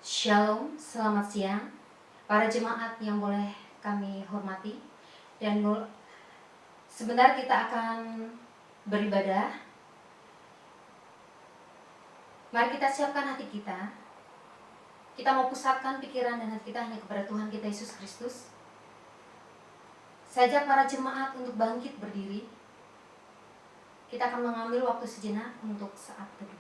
Shalom, selamat siang para jemaat yang boleh kami hormati. Dan sebentar kita akan beribadah. Mari kita siapkan hati kita. Kita mau pusatkan pikiran dan hati kita hanya kepada Tuhan kita Yesus Kristus. Saya ajak para jemaat untuk bangkit berdiri. Kita akan mengambil waktu sejenak untuk saat teduh.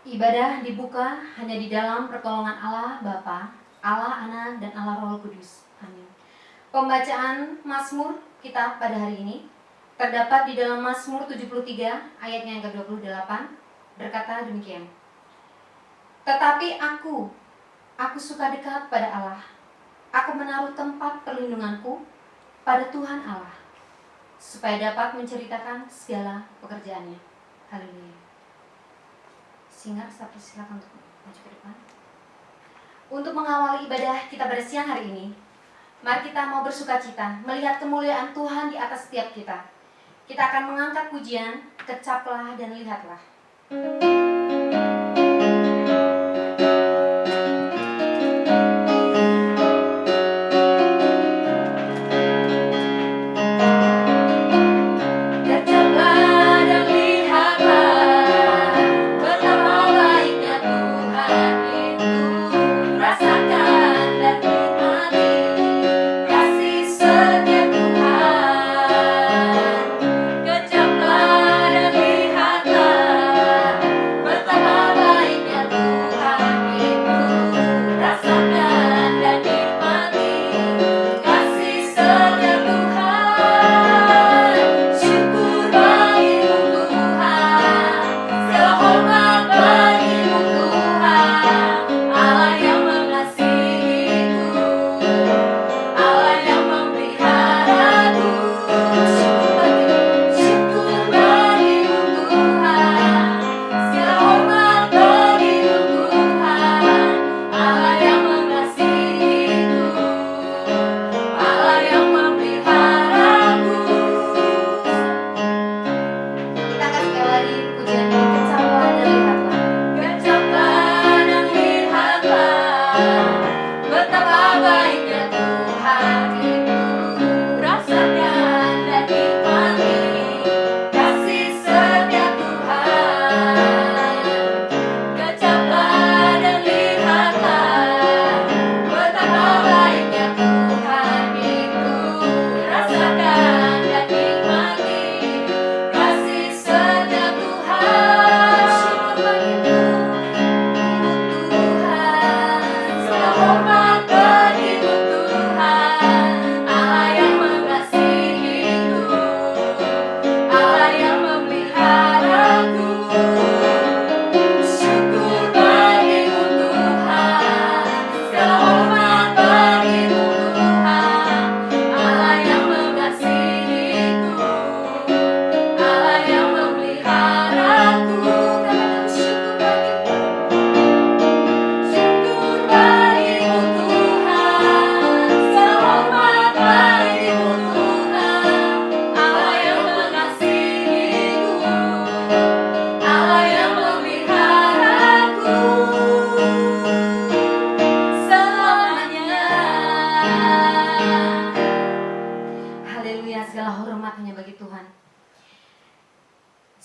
Ibadah dibuka hanya di dalam pertolongan Allah Bapa, Allah Anak, dan Allah Roh Kudus. Amin. Pembacaan Mazmur kita pada hari ini terdapat di dalam Mazmur 73 ayatnya yang ke-28, berkata demikian. Tetapi aku suka dekat pada Allah. Aku menaruh tempat perlindunganku pada Tuhan Allah, supaya dapat menceritakan segala pekerjaannya. Haleluya. Singar, silakan untuk maju ke depan. Untuk mengawali ibadah kita pada siang hari ini, mari kita mau bersukacita melihat kemuliaan Tuhan di atas setiap kita. Kita akan mengangkat pujian, kecaplah dan lihatlah.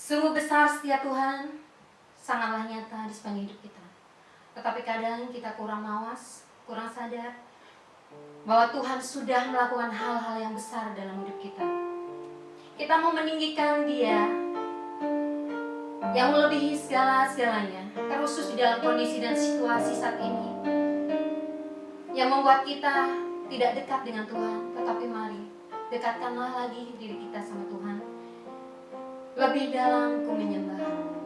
Sungguh besar setia Tuhan, sangatlah nyata di sepanjang hidup kita. Tetapi kadang kita kurang mawas, kurang sadar bahwa Tuhan sudah melakukan hal-hal yang besar dalam hidup kita. Kita mau meninggikan Dia yang melebihi segala-segalanya, terkhusus di dalam kondisi dan situasi saat ini yang membuat kita tidak dekat dengan Tuhan. Tetapi mari, dekatkanlah lagi diri kita sama Tuhan. Lebih dalam ku menyembah. Lebih dalam ku menyembah.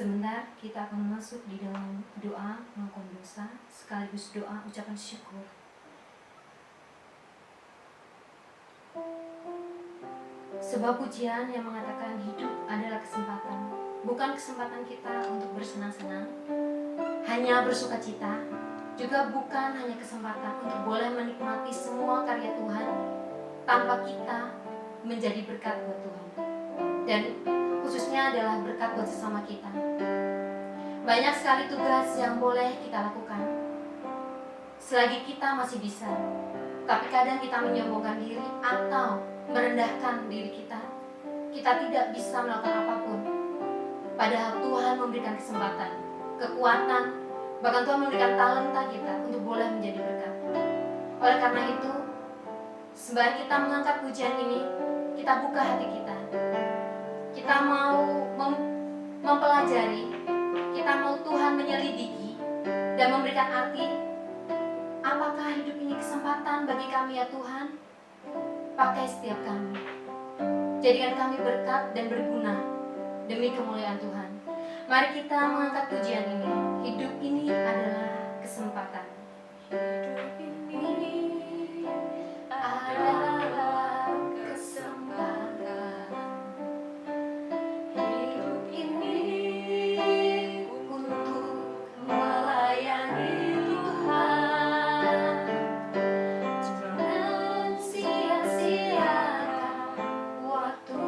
Sebentar kita akan masuk di dalam doa pengakuan dosa sekaligus doa ucapan syukur. Sebuah pujian yang mengatakan hidup adalah kesempatan, bukan kesempatan kita untuk bersenang-senang, hanya bersuka cita, juga bukan hanya kesempatan untuk boleh menikmati semua karya Tuhan tanpa kita menjadi berkat buat Tuhan, dan khususnya adalah berkat buat sesama kita. Banyak sekali tugas yang boleh kita lakukan selagi kita masih bisa, tapi kadang kita menyombongkan diri atau merendahkan diri kita. Kita tidak bisa melakukan apapun, padahal Tuhan memberikan kesempatan, kekuatan, bahkan Tuhan memberikan talenta kita untuk boleh menjadi berkat. Oleh karena itu, sembari kita mengangkat pujian ini, kita buka hati kita. Kita mau mempelajari, kita mau Tuhan menyelidiki dan memberikan arti. Apakah hidup ini kesempatan bagi kami ya Tuhan? Pakai setiap kami, jadikan kami berkat dan berguna demi kemuliaan Tuhan. Mari kita mengangkat pujian ini. Hidup ini adalah kesempatan. Hidup ini adalah kesempatan. Hidup ini untuk melayani Tuhan. Jangan sia-siakan waktu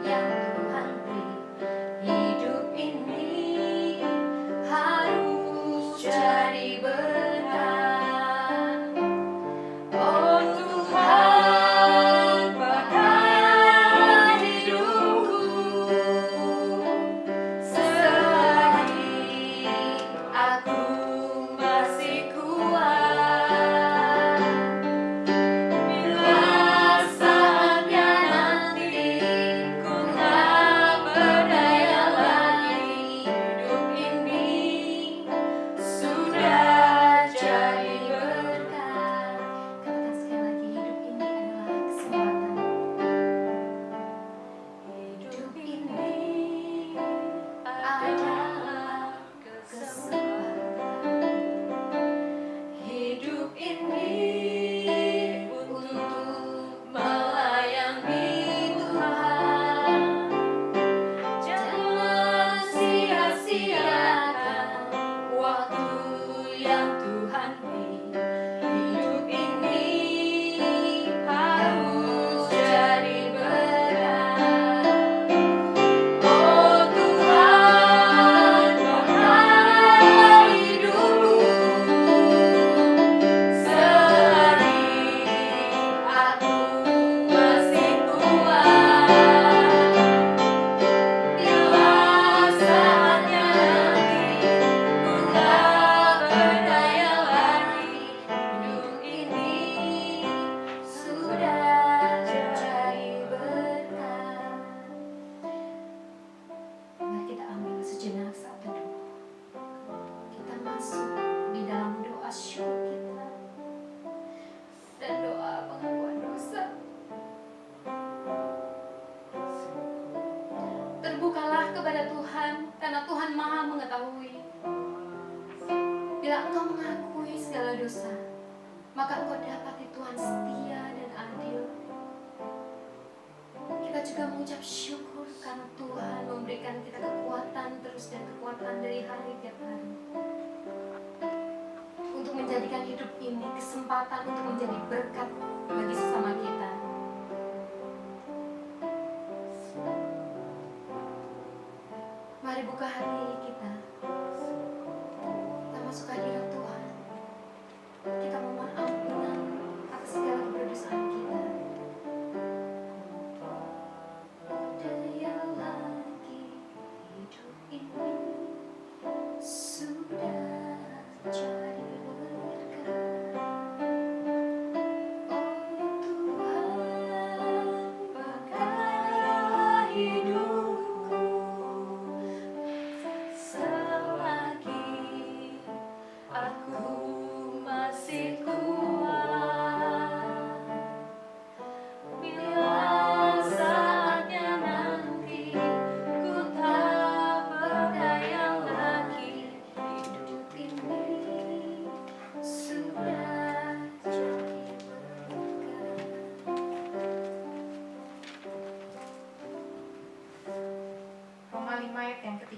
yang Tuhan beri. Hidup ini harus jadi berkat. Oh Tuhan, pakai hidupku selagi aku masih kuat. Bila saatnya nanti ku tak berdaya lagi, hidup ini sudah jadi berkat. Katakan sekali lagi, hidup ini adalah kesempatan. Hidup ini adalah kesempatan. Hidup ini untuk melayani Tuhan. Jangan sia-siakan waktu yang Tuhan beri. Hidup ini harus jadi berkat. Oh Tuhan, pakai hidupku selagi aku masih kuat. Bila saatnya nanti ku tak berdaya lagi, hidup ini sudah jadi berkat. Mari kita ambil sejenak saat teduh. Kita masuk di dalam doa syukur kita dan doa pengakuan dosa. Terbukalah kepada Tuhan, karena Tuhan Maha mengetahui. Bila engkau mengakui segala dosa, maka engkau dapati Tuhan setia dan adil. Kita juga mengucap syukur karena Tuhan memberikan kita kekuatan terus dan kekuatan dari hari tiap hari, untuk menjadikan hidup ini kesempatan untuk menjadi berkat bagi sesama kita. Mari buka hati kita. Kita masuk hadirat Tuhan. Kita memohon ampunan atas segala kedosaan kita. Daya lagi hidup ini sudah jadi berkat. Oh Tuhan, pakai hidupku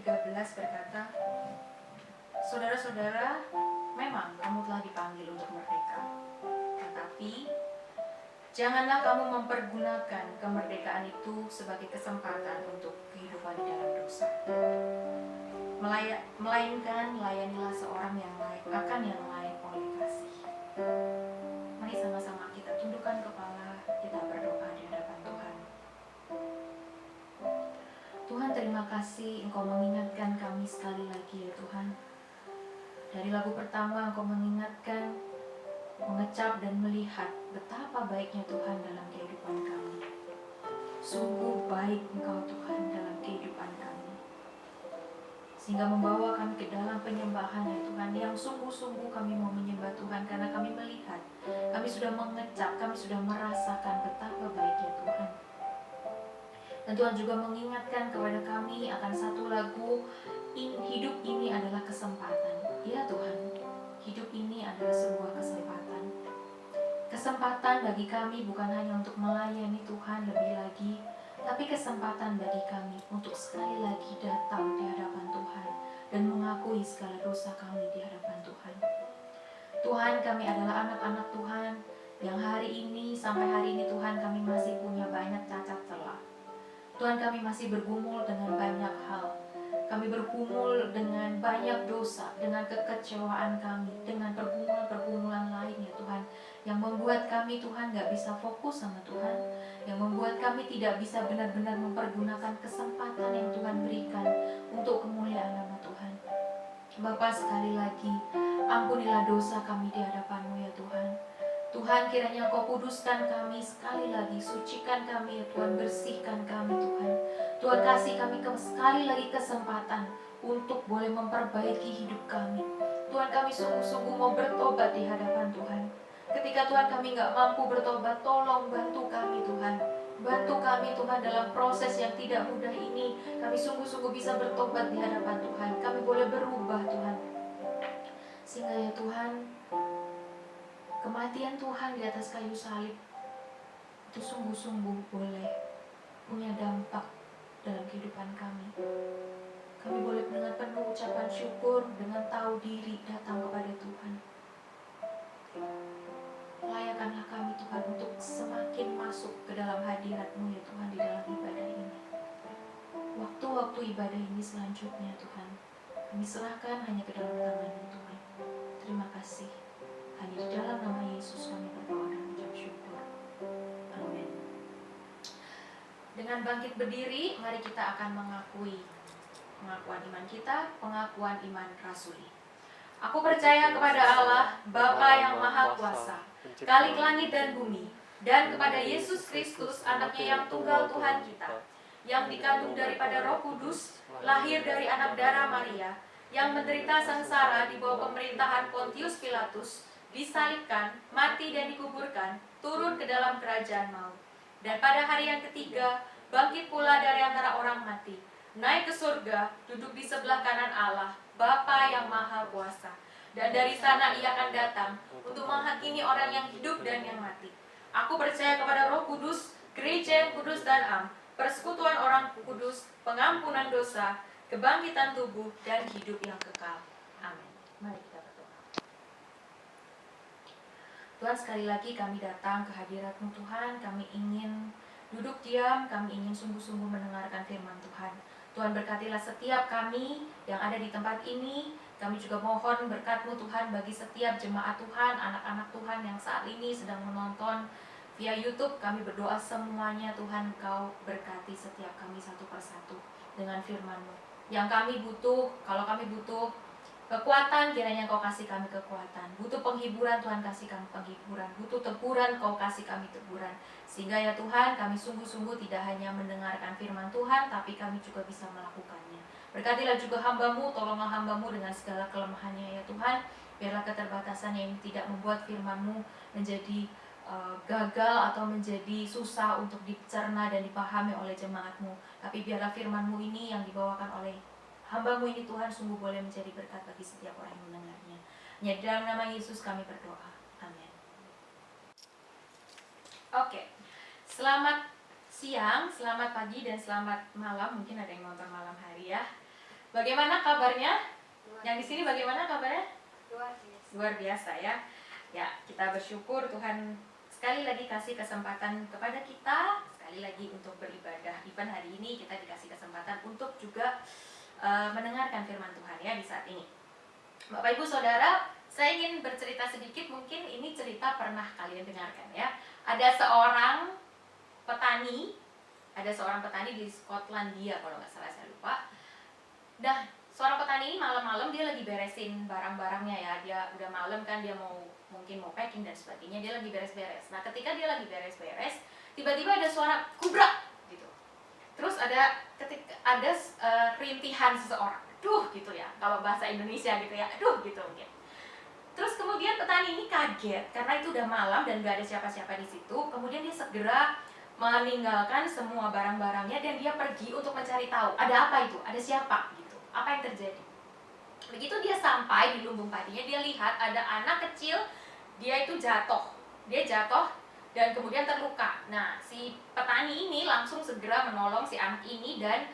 13 berkata, "Saudara-saudara, memang kamu telah dipanggil untuk merdeka. Tetapi janganlah kamu mempergunakan kemerdekaan itu sebagai kesempatan untuk kehidupan di dalam dosa. Melainkan layanilah seorang yang lain akan yang lain oleh kasih." Mari sama-sama kita tundukkan kepala, kita berdoa di hadapan Tuhan. Tuhan, terima kasih Engkau mengingatkan kami sekali lagi ya Tuhan. Dari lagu pertama Engkau mengingatkan, mengecap dan melihat betapa baiknya Tuhan dalam kehidupan kami. Sungguh baik Engkau Tuhan dalam kehidupan kami, sehingga membawa kami ke dalam penyembahan ya Tuhan, yang sungguh-sungguh kami mau menyembah Tuhan karena kami melihat, kami sudah mengecap, kami sudah merasakan betapa baiknya Tuhan. Dan Tuhan juga mengingatkan kepada kami akan satu lagu, hidup ini adalah kesempatan. Ya Tuhan, hidup ini adalah sebuah kesempatan. Kesempatan bagi kami bukan hanya untuk melayani Tuhan lebih lagi, tapi kesempatan bagi kami untuk sekali lagi datang di hadapan Tuhan dan mengakui segala dosa kami di hadapan Tuhan. Tuhan, kami adalah anak-anak Tuhan yang hari ini, sampai hari ini Tuhan, kami masih punya banyak cacat celah. Tuhan, kami masih bergumul dengan banyak hal. Kami bergumul dengan banyak dosa, dengan kekecewaan kami, dengan pergumulan-pergumulan lainnya Tuhan, yang membuat kami Tuhan gak bisa fokus sama Tuhan, yang membuat kami tidak bisa benar-benar mempergunakan kesempatan yang Tuhan berikan untuk kemuliaan nama Tuhan. Bapa, sekali lagi ampunilah dosa kami di hadapan-Mu ya Tuhan. Tuhan, kiranya Engkau kuduskan kami sekali lagi, sucikan kami ya Tuhan, bersihkan kami Tuhan. Tuhan, kasih kami sekali lagi kesempatan untuk boleh memperbaiki hidup kami. Tuhan, kami sungguh-sungguh mau bertobat di hadapan Tuhan. Ketika Tuhan kami gak mampu bertobat, tolong bantu kami Tuhan. Bantu kami Tuhan dalam proses yang tidak mudah ini. Kami sungguh-sungguh bisa bertobat di hadapan Tuhan. Kami boleh berubah Tuhan, sehingga ya Tuhan, kematian Tuhan di atas kayu salib itu sungguh-sungguh boleh punya dampak dalam kehidupan kami. Kami boleh dengan penuh ucapan syukur, dengan tahu diri datang kepada Tuhan. Layakanlah kami Tuhan untuk semakin masuk ke dalam hadirat-Mu ya Tuhan di dalam ibadah ini. Waktu-waktu ibadah ini selanjutnya Tuhan, kami serahkan hanya ke dalam tangan-Mu Tuhan. Terima kasih. Hanya di dalam nama Yesus kami berdoa dan mengucap syukur. Amin. Dengan bangkit berdiri, mari kita akan mengakui pengakuan iman kita, pengakuan iman rasuli. Aku percaya kepada Allah, Bapa yang Maha Kuasa, Khalik langit dan bumi, dan kepada Yesus Kristus, anaknya yang tunggal Tuhan kita, yang dikandung daripada Roh Kudus, lahir dari anak darah Maria, yang menderita sengsara di bawah pemerintahan Pontius Pilatus, disalibkan, mati dan dikuburkan, turun ke dalam kerajaan maut. Dan pada hari yang ketiga, bangkit pula dari antara orang mati, naik ke surga, duduk di sebelah kanan Allah, Bapa yang Maha Kuasa. Dan dari sana ia akan datang untuk menghakimi orang yang hidup dan yang mati. Aku percaya kepada Roh Kudus, gereja yang kudus dan am, persekutuan orang kudus, pengampunan dosa, kebangkitan tubuh, dan hidup yang kekal. Amin. Mari kita berdoa. Tuhan, sekali lagi kami datang ke hadirat-Mu Tuhan. Kami ingin duduk diam, kami ingin sungguh-sungguh mendengarkan firman Tuhan. Tuhan, berkatilah setiap kami yang ada di tempat ini. Kami juga mohon berkat-Mu Tuhan bagi setiap jemaat Tuhan, anak-anak Tuhan yang saat ini sedang menonton via YouTube. Kami berdoa semuanya Tuhan, Kau berkati setiap kami satu persatu dengan firman-Mu. Yang kami butuh, kalau kami butuh kekuatan, kiranya Kau kasih kami kekuatan. Butuh penghiburan, Tuhan kasih kami penghiburan. Butuh teguran, Kau kasih kami teguran. Sehingga ya Tuhan, kami sungguh-sungguh tidak hanya mendengarkan firman Tuhan, tapi kami juga bisa melakukannya. Berkatilah juga hamba-Mu, tolonglah hamba-Mu dengan segala kelemahannya ya Tuhan. Biarlah keterbatasannya ini tidak membuat firman-Mu menjadi gagal atau menjadi susah untuk dicerna dan dipahami oleh jemaat-Mu. Tapi biarlah firman-Mu ini yang dibawakan oleh hamba-Mu ini Tuhan sungguh boleh menjadi berkat bagi setiap orang yang mendengarnya. Hanya di dalam nama Yesus kami berdoa. Amin. Oke. Selamat siang, selamat pagi, dan selamat malam. Mungkin ada yang nonton malam hari ya. Bagaimana kabarnya? Yang di sini bagaimana kabarnya? Luar biasa. Luar biasa ya. Ya, kita bersyukur Tuhan sekali lagi kasih kesempatan kepada kita sekali lagi untuk beribadah. Even hari ini kita dikasih kesempatan untuk juga mendengarkan firman Tuhan ya di saat ini. Bapak Ibu Saudara, saya ingin bercerita sedikit, mungkin ini cerita pernah kalian dengarkan ya. Ada seorang petani di Skotlandia kalau nggak salah, saya lupa. Nah, seorang petani ini malam-malam dia lagi beresin barang-barangnya ya. Dia udah malam kan, dia mungkin mau packing dan sebagainya, dia lagi beres-beres. Nah, ketika dia lagi beres-beres, tiba-tiba ada suara kubrak gitu. Terus ada rintihan seseorang. Duh gitu ya, kalau bahasa Indonesia gitu ya. Aduh gitu mungkin. Terus kemudian petani ini kaget karena itu udah malam dan gak ada siapa-siapa di situ. Kemudian dia segera meninggalkan semua barang-barangnya dan dia pergi untuk mencari tahu ada apa itu, ada siapa gitu, apa yang terjadi. Begitu dia sampai di lumbung padinya, dia lihat ada anak kecil, dia itu jatuh dan kemudian terluka. Nah, si petani ini langsung segera menolong si anak ini dan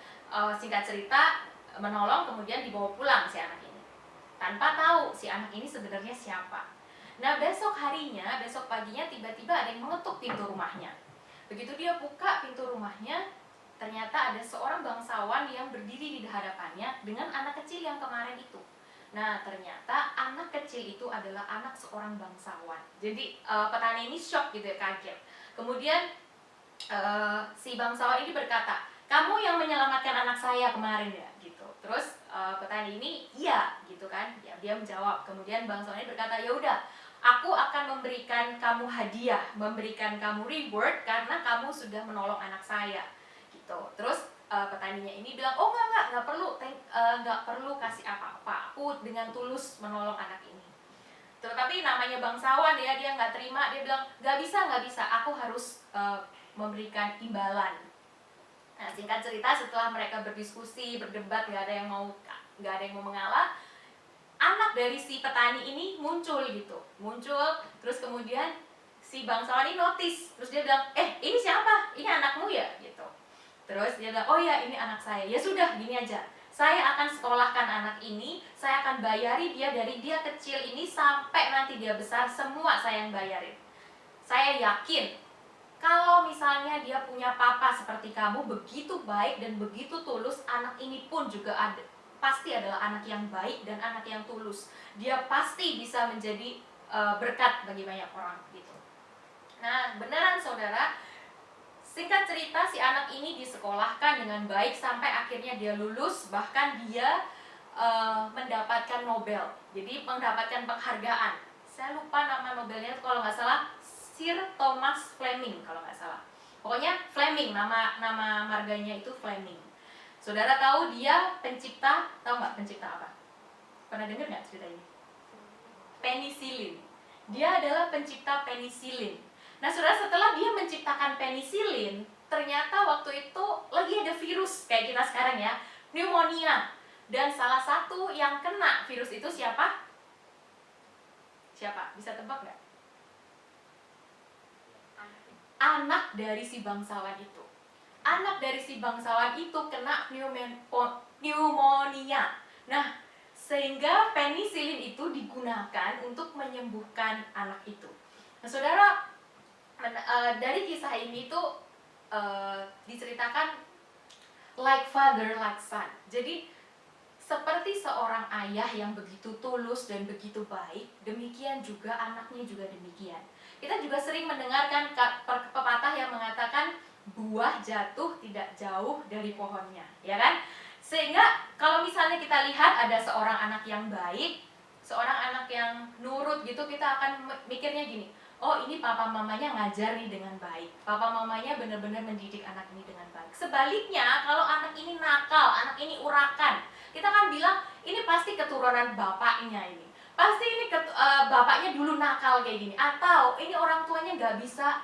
singkat cerita menolong, kemudian dibawa pulang si anak ini tanpa tahu si anak ini sebenarnya siapa. Nah, besok paginya tiba-tiba ada yang mengetuk pintu rumahnya. Begitu dia buka pintu rumahnya, ternyata ada seorang bangsawan yang berdiri di hadapannya dengan anak kecil yang kemarin itu. Nah, ternyata anak kecil itu adalah anak seorang bangsawan. Jadi petani ini shock gitu ya, kaget. Kemudian si bangsawan ini berkata, "Kamu yang menyelamatkan anak saya kemarin ya?" gitu. Terus petani ini iya gitu kan. Ya, dia menjawab. Kemudian bangsawan ini berkata, "Ya udah, aku akan memberikan kamu hadiah, memberikan kamu reward karena kamu sudah menolong anak saya." Gitu. Terus petaninya ini bilang, "Oh nggak perlu, nggak perlu kasih apa-apa. Aku dengan tulus menolong anak ini." Tetapi namanya bangsawan ya, dia nggak terima. Dia bilang, nggak bisa. Aku harus memberikan imbalan." Nah, singkat cerita, setelah mereka berdiskusi, berdebat, nggak ada yang mau mengalah, anak dari si petani ini muncul. Terus kemudian si bangsawan ini notice, terus dia bilang, "Ini siapa? Ini anakmu ya?" gitu. Terus dia bilang, "Oh ya, ini anak saya." "Ya sudah, gini aja, saya akan sekolahkan anak ini, saya akan bayari dia dari dia kecil ini sampai nanti dia besar, semua saya yang bayarin. Saya yakin kalau misalnya dia punya papa seperti kamu, begitu baik dan begitu tulus, anak ini pun juga pasti adalah anak yang baik dan anak yang tulus. Dia pasti bisa menjadi berkat bagi banyak orang." gitu. Nah, beneran saudara, singkat cerita si anak ini disekolahkan dengan baik sampai akhirnya dia lulus, bahkan dia mendapatkan Nobel. Jadi mendapatkan penghargaan. Saya lupa nama Nobelnya, kalau nggak salah Sir Thomas Fleming kalau nggak salah. Pokoknya Fleming, nama marganya itu Fleming. Saudara tahu dia tahu nggak pencipta apa? Pernah dengar nggak cerita ini? Penisilin. Dia adalah pencipta penisilin. Nah, saudara, setelah dia menciptakan penisilin, ternyata waktu itu lagi ada virus kayak kita sekarang ya, pneumonia. Dan salah satu yang kena virus itu siapa? Siapa? Bisa tebak nggak? Anak dari si bangsawan itu. Anak dari si bangsawan itu kena pneumonia. Nah, sehingga penisilin itu digunakan untuk menyembuhkan anak itu. Nah, saudara, dari kisah ini tuh diceritakan like father like son. Jadi seperti seorang ayah yang begitu tulus dan begitu baik, demikian juga anaknya juga demikian. Kita juga sering mendengarkan pepatah yang mengatakan buah jatuh tidak jauh dari pohonnya, ya kan? Sehingga kalau misalnya kita lihat ada seorang anak yang baik, seorang anak yang nurut gitu, kita akan mikirnya gini, oh ini papa mamanya ngajar nih dengan baik, papa mamanya benar-benar mendidik anak ini dengan baik. Sebaliknya, kalau anak ini nakal, anak ini urakan, kita kan bilang ini pasti keturunan bapaknya ini, pasti ini bapaknya dulu nakal kayak gini, atau ini orang tuanya nggak bisa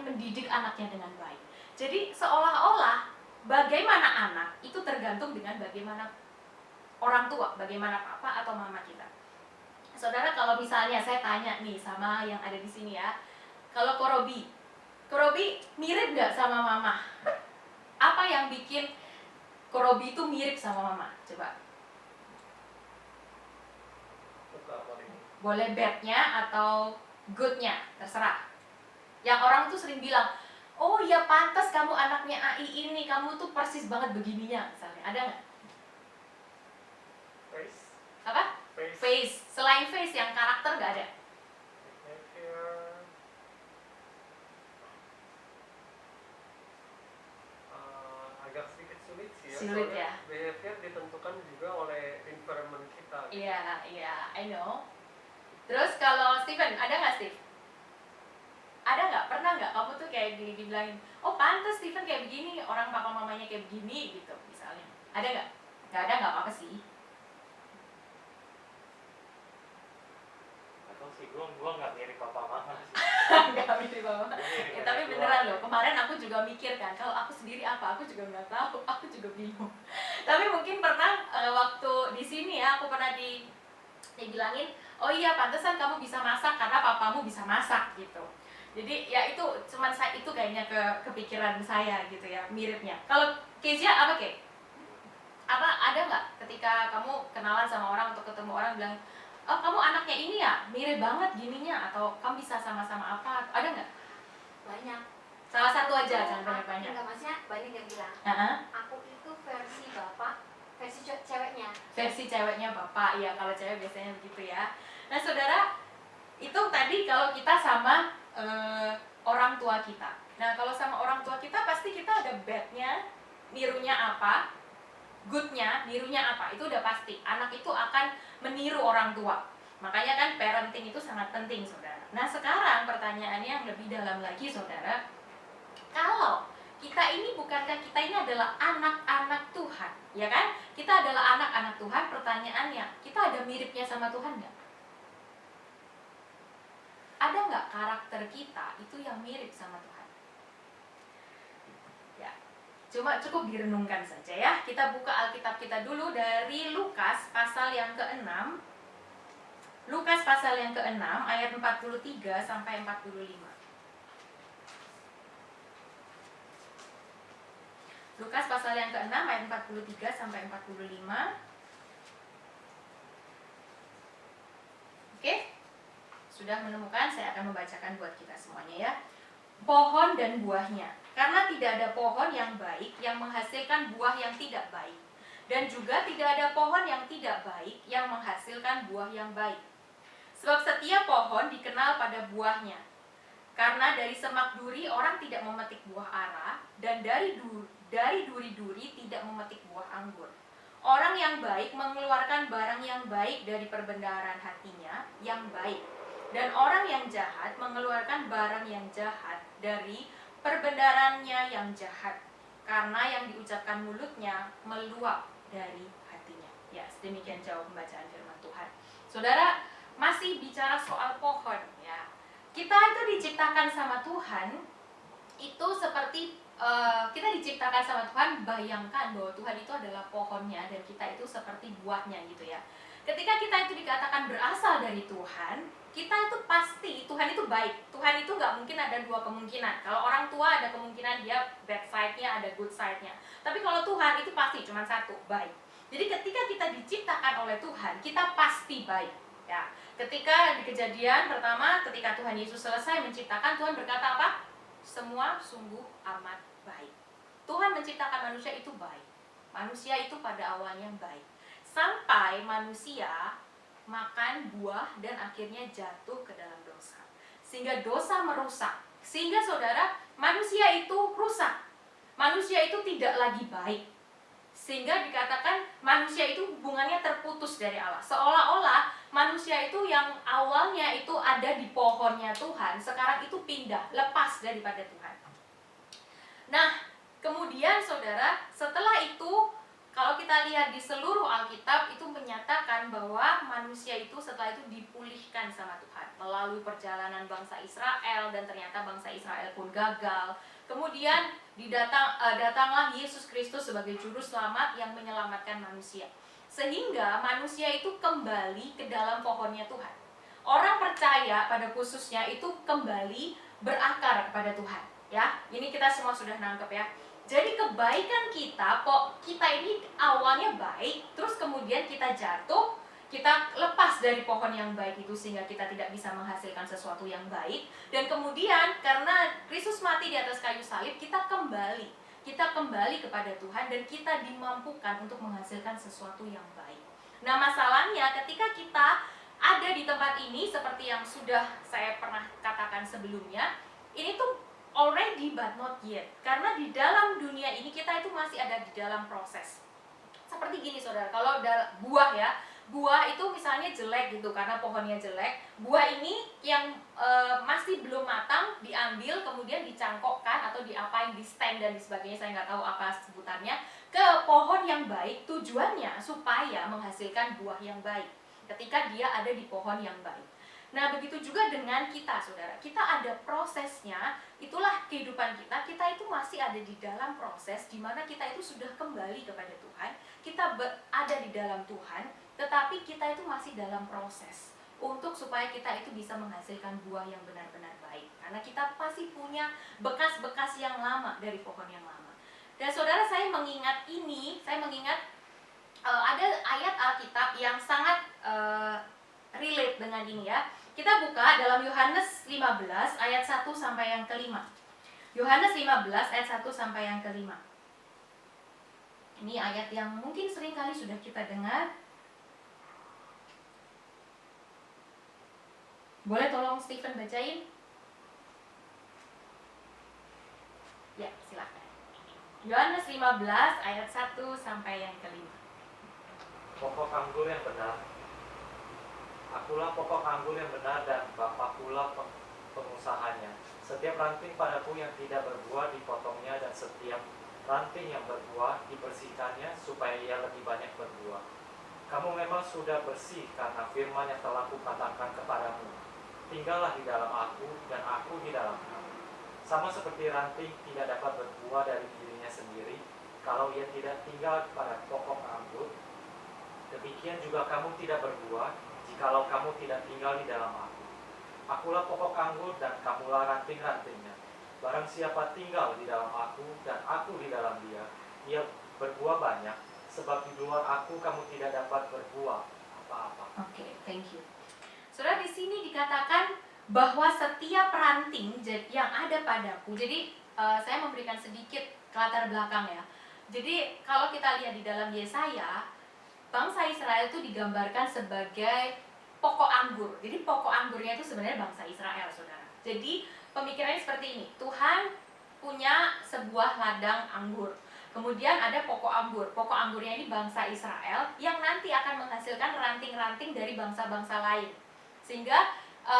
mendidik anaknya dengan baik. Jadi seolah-olah bagaimana anak itu tergantung dengan bagaimana orang tua, bagaimana papa atau mama kita. Saudara, kalau misalnya saya tanya nih sama yang ada di sini ya, kalau Korobi mirip nggak sama mama? Apa yang bikin Ko Robi itu mirip sama mama? Coba. Boleh bad-nya atau good-nya, terserah. Yang orang tuh sering bilang, oh ya pantas kamu anaknya AI ini, kamu tuh persis banget begininya misalnya. Ada nggak? Face. Apa? Face. Selain face yang karakter nggak ada? Behavior. Agak sedikit sulit sih ya. Sulit Soalnya ya. behavior ditentukan juga oleh environment kita. Iya, I know. Terus kalau Steven, ada nggak Steve? Ada nggak? Pernah nggak kamu tuh kayak dibilangin, oh pantas Steven kayak begini, orang papa mamanya kayak begini gitu misalnya. Ada nggak? Nggak ada, nggak apa-apa sih. Atau sih gua nggak mirip papa mama sih. Nggak mirip papa. Ya, tapi beneran loh, kemarin aku juga mikir kan, kalau aku sendiri apa, aku juga nggak tahu, aku juga bingung. Tapi mungkin pernah waktu di sini ya, aku pernah dibilangin, oh iya pantesan kamu bisa masak karena papamu bisa masak gitu. Jadi ya itu cuman saya itu kayaknya kepikiran saya gitu ya, miripnya. Kalau Kezia apa Kek? Apa ada nggak ketika kamu kenalan sama orang atau ketemu orang bilang, oh kamu anaknya ini ya, mirip banget gininya, atau kamu bisa sama-sama apa? Ada nggak? Banyak. Salah satu aja, jangan banyak-banyak. Enggak, maksudnya banyak yang bilang. Aku itu versi bapak, versi ceweknya. Versi ceweknya bapak, ya kalau cewek biasanya begitu ya. Nah saudara, itu tadi kalau kita sama orang tua kita. Nah kalau sama orang tua kita pasti kita ada bad-nya, nirunya apa, good-nya, nirunya apa, itu udah pasti. Anak itu akan meniru orang tua. Makanya kan parenting itu sangat penting saudara. Nah sekarang pertanyaannya yang lebih dalam lagi saudara, kalau kita ini bukankah kita ini adalah anak-anak Tuhan, ya kan? Kita adalah anak-anak Tuhan, pertanyaannya, kita ada miripnya sama Tuhan nggak? Ada nggak karakter kita itu yang mirip sama Tuhan? Ya, cuma cukup direnungkan saja ya. Kita buka Alkitab kita dulu dari Lukas pasal yang ke-6. Lukas pasal yang ke-6 ayat 43 sampai 45. Lukas pasal yang ke-6 ayat 43 sampai 45. Oke? Sudah menemukan, saya akan membacakan buat kita semuanya ya. Pohon dan buahnya. Karena tidak ada pohon yang baik yang menghasilkan buah yang tidak baik, dan juga tidak ada pohon yang tidak baik yang menghasilkan buah yang baik. Sebab setiap pohon dikenal pada buahnya. Karena dari semak duri orang tidak memetik buah ara, dan dari duri-duri tidak memetik buah anggur. Orang yang baik mengeluarkan barang yang baik dari perbendaharaan hatinya yang baik, dan orang yang jahat mengeluarkan barang yang jahat dari perbendaharannya yang jahat, karena yang diucapkan mulutnya meluap dari hatinya. Ya, sedemikian jauh pembacaan firman Tuhan. Saudara, masih bicara soal pohon ya. Kita itu diciptakan sama Tuhan, itu seperti kita diciptakan sama Tuhan, bayangkan bahwa Tuhan itu adalah pohonnya dan kita itu seperti buahnya gitu ya. Ketika kita itu dikatakan berasal dari Tuhan, kita itu pasti Tuhan itu baik. Tuhan itu nggak mungkin ada dua kemungkinan. Kalau orang tua ada kemungkinan dia bad side-nya, ada good side-nya. Tapi kalau Tuhan itu pasti cuma satu, baik. Jadi ketika kita diciptakan oleh Tuhan, kita pasti baik. Ya, ketika di Kejadian pertama, ketika Tuhan Yesus selesai menciptakan, Tuhan berkata apa? Semua sungguh amat baik. Tuhan menciptakan manusia itu baik. Manusia itu pada awalnya baik. Sampai manusia makan buah dan akhirnya jatuh ke dalam dosa. Sehingga dosa merusak. Sehingga saudara, manusia itu rusak. Manusia itu tidak lagi baik. Sehingga dikatakan manusia itu hubungannya terputus dari Allah. Seolah-olah manusia itu yang awalnya itu ada di pohonnya Tuhan, sekarang itu pindah, lepas daripada Tuhan. Nah, kemudian saudara, setelah itu, kalau kita lihat di seluruh Alkitab, itu menyatakan bahwa manusia itu setelah itu dipulihkan sama Tuhan melalui perjalanan bangsa Israel, dan ternyata bangsa Israel pun gagal. Kemudian datanglah Yesus Kristus sebagai juru selamat yang menyelamatkan manusia. Sehingga manusia itu kembali ke dalam pohonnya Tuhan. Orang percaya pada khususnya itu kembali berakar kepada Tuhan. Ya, ini kita semua sudah nangkep ya. Jadi kebaikan kita, kok kita ini awalnya baik, terus kemudian kita jatuh, kita lepas dari pohon yang baik itu sehingga kita tidak bisa menghasilkan sesuatu yang baik. Dan kemudian karena Kristus mati di atas kayu salib, kita kembali kepada Tuhan dan kita dimampukan untuk menghasilkan sesuatu yang baik. Nah, masalahnya ketika kita ada di tempat ini seperti yang sudah saya pernah katakan sebelumnya, ini tuh already but not yet. Karena di dalam dunia ini kita itu masih ada di dalam proses. Seperti gini saudara, kalau buah ya, buah itu misalnya jelek gitu karena pohonnya jelek, buah ini yang masih belum matang diambil kemudian dicangkokkan atau diapain, di stand dan sebagainya, saya nggak tahu apa sebutannya, ke pohon yang baik, tujuannya supaya menghasilkan buah yang baik ketika dia ada di pohon yang baik. Nah, begitu juga dengan kita, saudara. Kita ada prosesnya, itulah kehidupan kita. Kita itu masih ada di dalam proses di mana kita itu sudah kembali kepada Tuhan. Kita ada di dalam Tuhan, tetapi kita itu masih dalam proses untuk supaya kita itu bisa menghasilkan buah yang benar-benar baik. Karena kita pasti punya bekas-bekas yang lama dari pohon yang lama. Dan saudara, saya mengingat ada ayat Alkitab yang sangat relate dengan ini ya. Kita buka dalam Yohanes 15 ayat 1 sampai yang kelima. Yohanes 15 ayat 1 sampai yang kelima. Ini ayat yang mungkin sering kali sudah kita dengar. Boleh tolong Stephen bacain? Ya, silakan. Yohanes 15 ayat 1 sampai yang kelima. Pokok anggur yang benar. Akulah pokok anggur yang benar dan Bapakkulah pengusahanya. Setiap ranting padaku yang tidak berbuah dipotongnya, dan setiap ranting yang berbuah dibersihkannya supaya ia lebih banyak berbuah. Kamu memang sudah bersih karena firman yang telah kukatakan kepadamu. Tinggallah di dalam aku dan aku di dalam kamu. Sama seperti ranting tidak dapat berbuah dari dirinya sendiri kalau ia tidak tinggal pada pokok anggur, demikian juga kamu tidak berbuah jikalau kamu tidak tinggal di dalam aku. Akulah pokok anggur dan kamulah ranting-rantingnya. Barang siapa tinggal di dalam aku dan aku di dalam dia, ia berbuah banyak, sebab di luar aku kamu tidak dapat berbuah apa-apa. Oke, thank you. Saudara, di sini dikatakan bahwa setiap ranting yang ada padaku. Jadi saya memberikan sedikit latar belakang ya. Jadi kalau kita lihat di dalam Yesaya, bangsa Israel itu digambarkan sebagai pokok anggur. Jadi pokok anggurnya itu sebenarnya bangsa Israel, saudara. Jadi pemikirannya seperti ini. Tuhan punya sebuah ladang anggur. Kemudian ada pokok anggur. Pokok anggurnya ini bangsa Israel yang nanti akan menghasilkan ranting-ranting dari bangsa-bangsa lain. Sehingga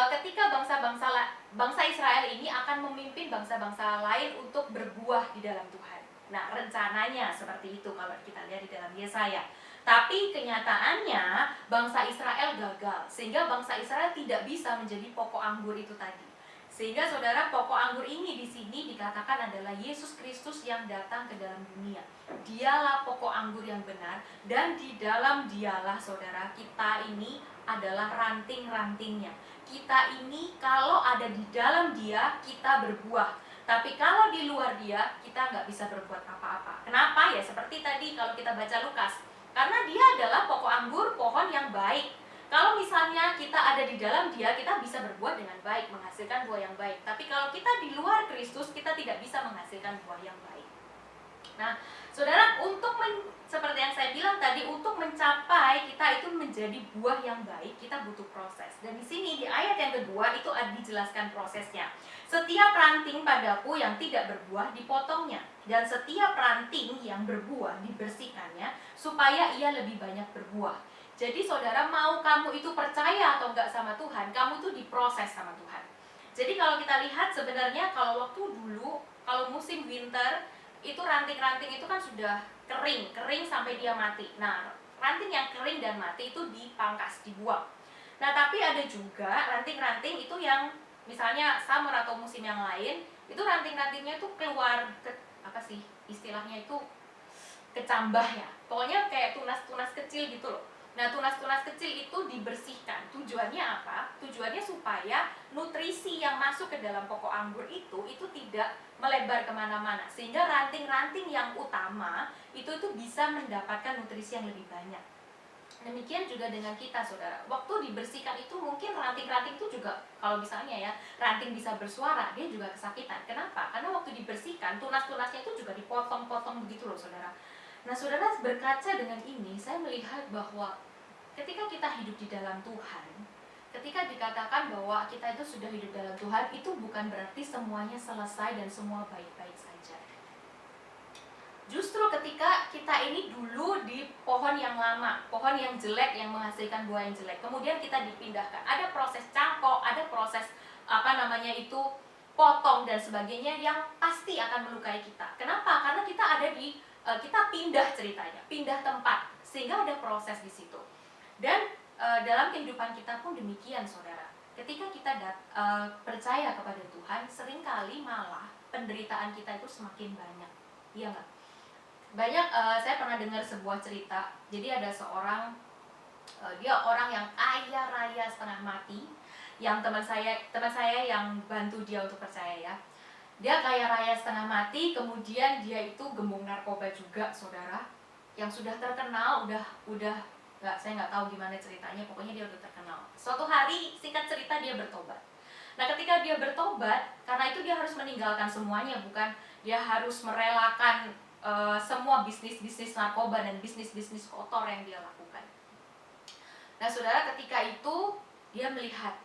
ketika bangsa Israel ini akan memimpin bangsa-bangsa lain untuk berbuah di dalam Tuhan. Nah, rencananya seperti itu kalau kita lihat di dalam Yesaya. Tapi kenyataannya bangsa Israel gagal, sehingga bangsa Israel tidak bisa menjadi pokok anggur itu tadi. Sehingga saudara, pokok anggur ini di sini dikatakan adalah Yesus Kristus yang datang ke dalam dunia. Dialah pokok anggur yang benar, dan di dalam dialah saudara, kita ini adalah ranting-rantingnya. Kita ini kalau ada di dalam dia, kita berbuah. Tapi kalau di luar dia, kita nggak bisa berbuat apa-apa. Kenapa? Ya seperti tadi kalau kita baca Lukas. Karena dia adalah pokok anggur, pohon yang baik. Kalau misalnya kita ada di dalam dia, kita bisa berbuat dengan baik, menghasilkan buah yang baik. Tapi kalau kita di luar Kristus, kita tidak bisa menghasilkan buah yang baik. Nah, saudara, seperti yang saya bilang tadi, untuk mencapai kita itu menjadi buah yang baik, kita butuh proses. Dan di sini di ayat yang kedua itu ada dijelaskan prosesnya. Setiap ranting padaku yang tidak berbuah dipotongnya, dan setiap ranting yang berbuah dibersihkannya supaya ia lebih banyak berbuah. Jadi saudara, mau kamu itu percaya atau enggak sama Tuhan, kamu tuh diproses sama Tuhan. Jadi kalau kita lihat sebenarnya kalau waktu dulu, kalau musim winter, itu ranting-ranting itu kan sudah kering sampai dia mati. Nah, ranting yang kering dan mati itu dipangkas, dibuang. Nah, tapi ada juga ranting-ranting itu yang misalnya summer atau musim yang lain, itu ranting-rantingnya itu keluar istilahnya itu kecambah ya. Pokoknya kayak tunas-tunas kecil gitu loh. Nah, tunas-tunas kecil itu dibersihkan. Tujuannya apa? Tujuannya supaya nutrisi yang masuk ke dalam pokok anggur itu tidak melebar kemana-mana. Sehingga ranting-ranting yang utama itu bisa mendapatkan nutrisi yang lebih banyak. Demikian juga dengan kita, saudara. Waktu dibersihkan itu mungkin ranting-ranting itu juga, kalau misalnya ya, ranting bisa bersuara, dia juga kesakitan. Kenapa? Karena waktu dibersihkan, tunas-tunasnya itu juga dipotong-potong begitu loh, saudara. Nah, saudara, berkaca dengan ini, saya melihat bahwa ketika kita hidup di dalam Tuhan, ketika dikatakan bahwa kita itu sudah hidup dalam Tuhan, itu bukan berarti semuanya selesai dan semua baik-baik saja. Justru ketika kita ini dulu di pohon yang lama, pohon yang jelek yang menghasilkan buah yang jelek, kemudian kita dipindahkan, ada proses cangkok, ada proses potong dan sebagainya yang pasti akan melukai kita. Kenapa? Karena kita ada di kita pindah ceritanya, pindah tempat, sehingga ada proses di situ. Dan dalam kehidupan kita pun demikian, saudara. Ketika kita percaya kepada Tuhan, seringkali malah penderitaan kita itu semakin banyak. Iya nggak? Banyak, saya pernah dengar sebuah cerita. Jadi ada seorang, dia orang yang kaya raya setengah mati, yang teman saya yang bantu dia untuk percaya ya. Dia kaya raya setengah mati, kemudian dia itu gembong narkoba juga, saudara. Yang sudah terkenal, saya nggak tahu gimana ceritanya, pokoknya dia udah terkenal. Suatu hari, singkat cerita, dia bertobat. Nah, ketika dia bertobat, karena itu dia harus meninggalkan semuanya, bukan dia harus merelakan semua bisnis narkoba dan bisnis kotor yang dia lakukan. Nah, saudara, ketika itu dia melihat,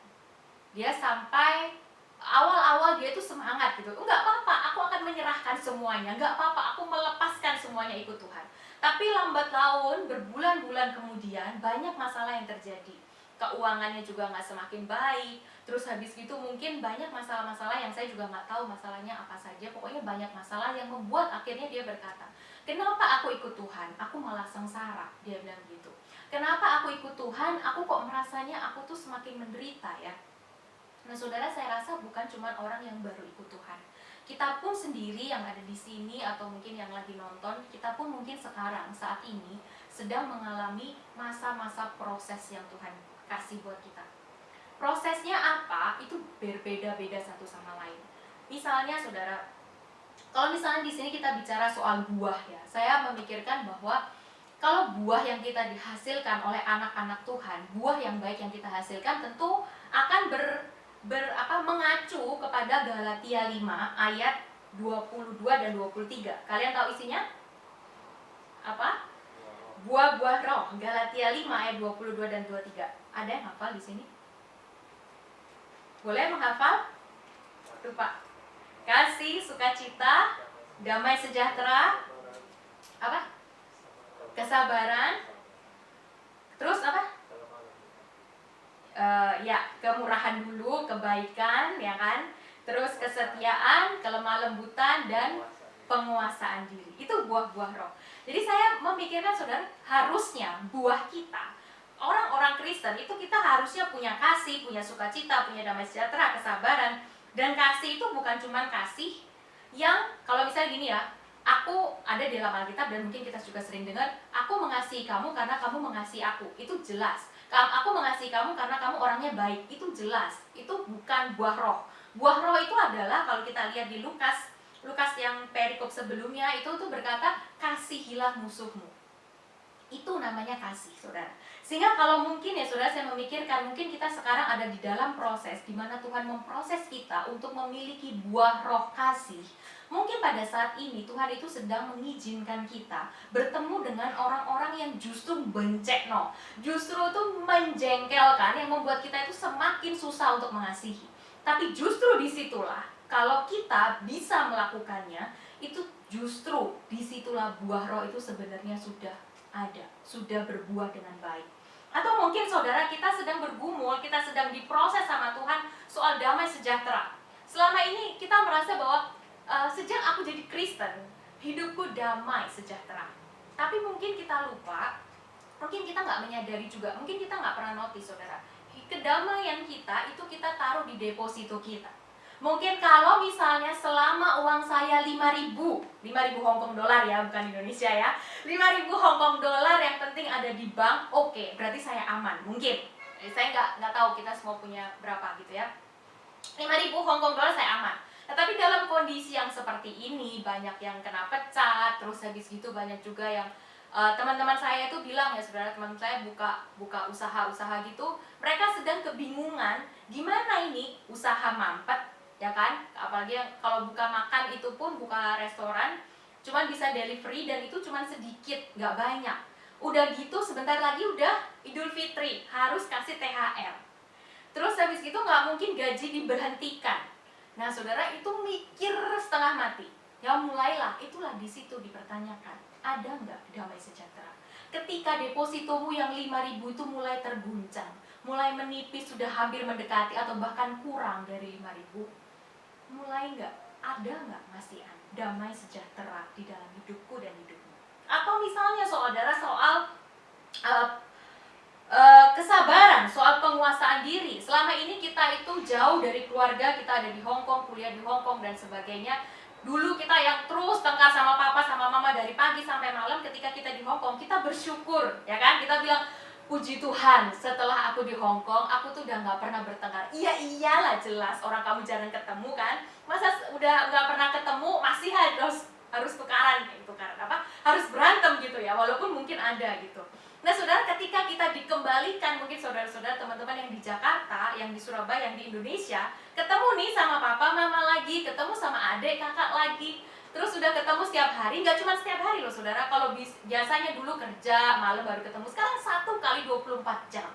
dia sampai awal-awal dia itu semangat gitu, enggak apa-apa, aku akan menyerahkan semuanya, enggak apa-apa, aku melepaskan semuanya ikut Tuhan. Tapi lambat laun, berbulan-bulan kemudian, banyak masalah yang terjadi. Keuangannya juga nggak semakin baik. Terus habis itu mungkin banyak masalah-masalah yang saya juga nggak tahu masalahnya apa saja. Pokoknya banyak masalah yang membuat akhirnya dia berkata, kenapa aku ikut Tuhan? Aku malah sengsara, dia bilang gitu. Kenapa aku ikut Tuhan? Aku kok merasanya aku tuh semakin menderita ya. Nah, saudara, saya rasa bukan cuma orang yang baru ikut Tuhan. Kita pun sendiri yang ada di sini atau mungkin yang lagi nonton, kita pun mungkin sekarang, saat ini, sedang mengalami masa-masa proses yang Tuhan kasih buat kita. Prosesnya apa? Itu berbeda-beda satu sama lain. Misalnya, saudara, kalau misalnya di sini kita bicara soal buah ya, saya memikirkan bahwa kalau buah yang kita dihasilkan oleh anak-anak Tuhan, buah yang baik yang kita hasilkan tentu akan mengacu kepada Galatia 5 ayat 22 dan 23. Kalian tahu isinya? Apa? Buah-buah roh. Galatia 5 ayat 22 dan 23. Ada yang hafal di sini? Boleh menghafal? Tuh, Pak. Kasih, sukacita, damai sejahtera, apa? Kesabaran. Terus apa? Kemurahan dulu, kebaikan, ya kan? Terus kesetiaan, kelemah lembutan, dan penguasaan diri. Itu buah-buah roh. Jadi saya memikirkan, saudara, harusnya buah kita, orang-orang Kristen itu kita harusnya punya kasih, punya sukacita, punya damai sejahtera, kesabaran. Dan kasih itu bukan cuma kasih yang, kalau misalnya gini ya, aku ada di dalam Alkitab dan mungkin kita juga sering dengar, aku mengasihi kamu karena kamu mengasihi aku. Itu jelas. Aku mengasihi kamu karena kamu orangnya baik. Itu jelas. Itu bukan buah roh. Buah roh itu adalah, kalau kita lihat di Lukas yang perikop sebelumnya, itu tuh berkata, kasihilah musuhmu. Itu namanya kasih, saudara. Sehingga kalau mungkin ya, saudara, saya memikirkan mungkin kita sekarang ada di dalam proses di mana Tuhan memproses kita untuk memiliki buah roh kasih. Mungkin pada saat ini Tuhan itu sedang mengizinkan kita bertemu dengan orang-orang yang justru bencekno, justru itu menjengkelkan, yang membuat kita itu semakin susah untuk mengasihi. Tapi justru disitulah, kalau kita bisa melakukannya, itu justru disitulah buah roh itu sebenarnya sudah ada, sudah berbuah dengan baik. Atau mungkin saudara, kita sedang bergumul, kita sedang diproses sama Tuhan soal damai sejahtera. Selama ini kita merasa bahwa sejak aku jadi Kristen, hidupku damai sejahtera. Tapi mungkin kita lupa, mungkin kita nggak menyadari juga, mungkin kita nggak pernah notice, saudara. Kedamaian kita itu kita taruh di deposito kita. Mungkin kalau misalnya selama uang saya 5.000 Hongkong dolar ya, bukan Indonesia ya, 5.000 Hongkong dolar yang penting ada di bank, oke, berarti saya aman. Mungkin saya nggak tahu kita semua punya berapa gitu ya. 5.000 Hongkong dolar saya aman. Tetapi dalam kondisi yang seperti ini, banyak yang kena pecat, terus habis gitu banyak juga yang teman-teman saya itu bilang ya, saudara, teman saya buka usaha-usaha gitu, mereka sedang kebingungan gimana ini usaha mampet, ya kan? Apalagi yang kalau buka makan itu pun buka restoran, cuman bisa delivery dan itu cuman sedikit, nggak banyak. Udah gitu sebentar lagi udah Idul Fitri, harus kasih THR. Terus habis itu nggak mungkin gaji diberhentikan. Nah, saudara itu mikir setengah mati. Ya mulailah, itulah di situ dipertanyakan, ada nggak damai sejahtera? Ketika depositomu yang 5.000 itu mulai terguncang, mulai menipis, sudah hampir mendekati atau bahkan kurang dari 5.000, mulai nggak, ada nggak masih damai sejahtera di dalam hidupku dan hidupmu? Atau misalnya saudara soal kesabaran, soal penguasaan diri. Selama ini kita itu jauh dari keluarga, kita ada di Hong Kong, kuliah di Hong Kong dan sebagainya. Dulu kita yang terus tengkar sama papa sama mama dari pagi sampai malam. Ketika kita di Hong Kong, kita bersyukur, ya kan? Kita bilang, puji Tuhan, setelah aku di Hong Kong, aku tuh udah nggak pernah bertengkar. Iya iyalah, jelas orang kamu jarang ketemu kan? Masa udah nggak pernah ketemu masih harus tukaran apa? Harus berantem gitu ya, walaupun mungkin ada gitu. Nah, saudara, ketika kita dikembalikan, mungkin saudara-saudara, teman-teman yang di Jakarta, yang di Surabaya, yang di Indonesia, ketemu nih sama papa, mama lagi, ketemu sama adik, kakak lagi, terus sudah ketemu setiap hari, nggak cuma setiap hari loh saudara, kalau biasanya dulu kerja, malam baru ketemu, sekarang 1 kali 24 jam.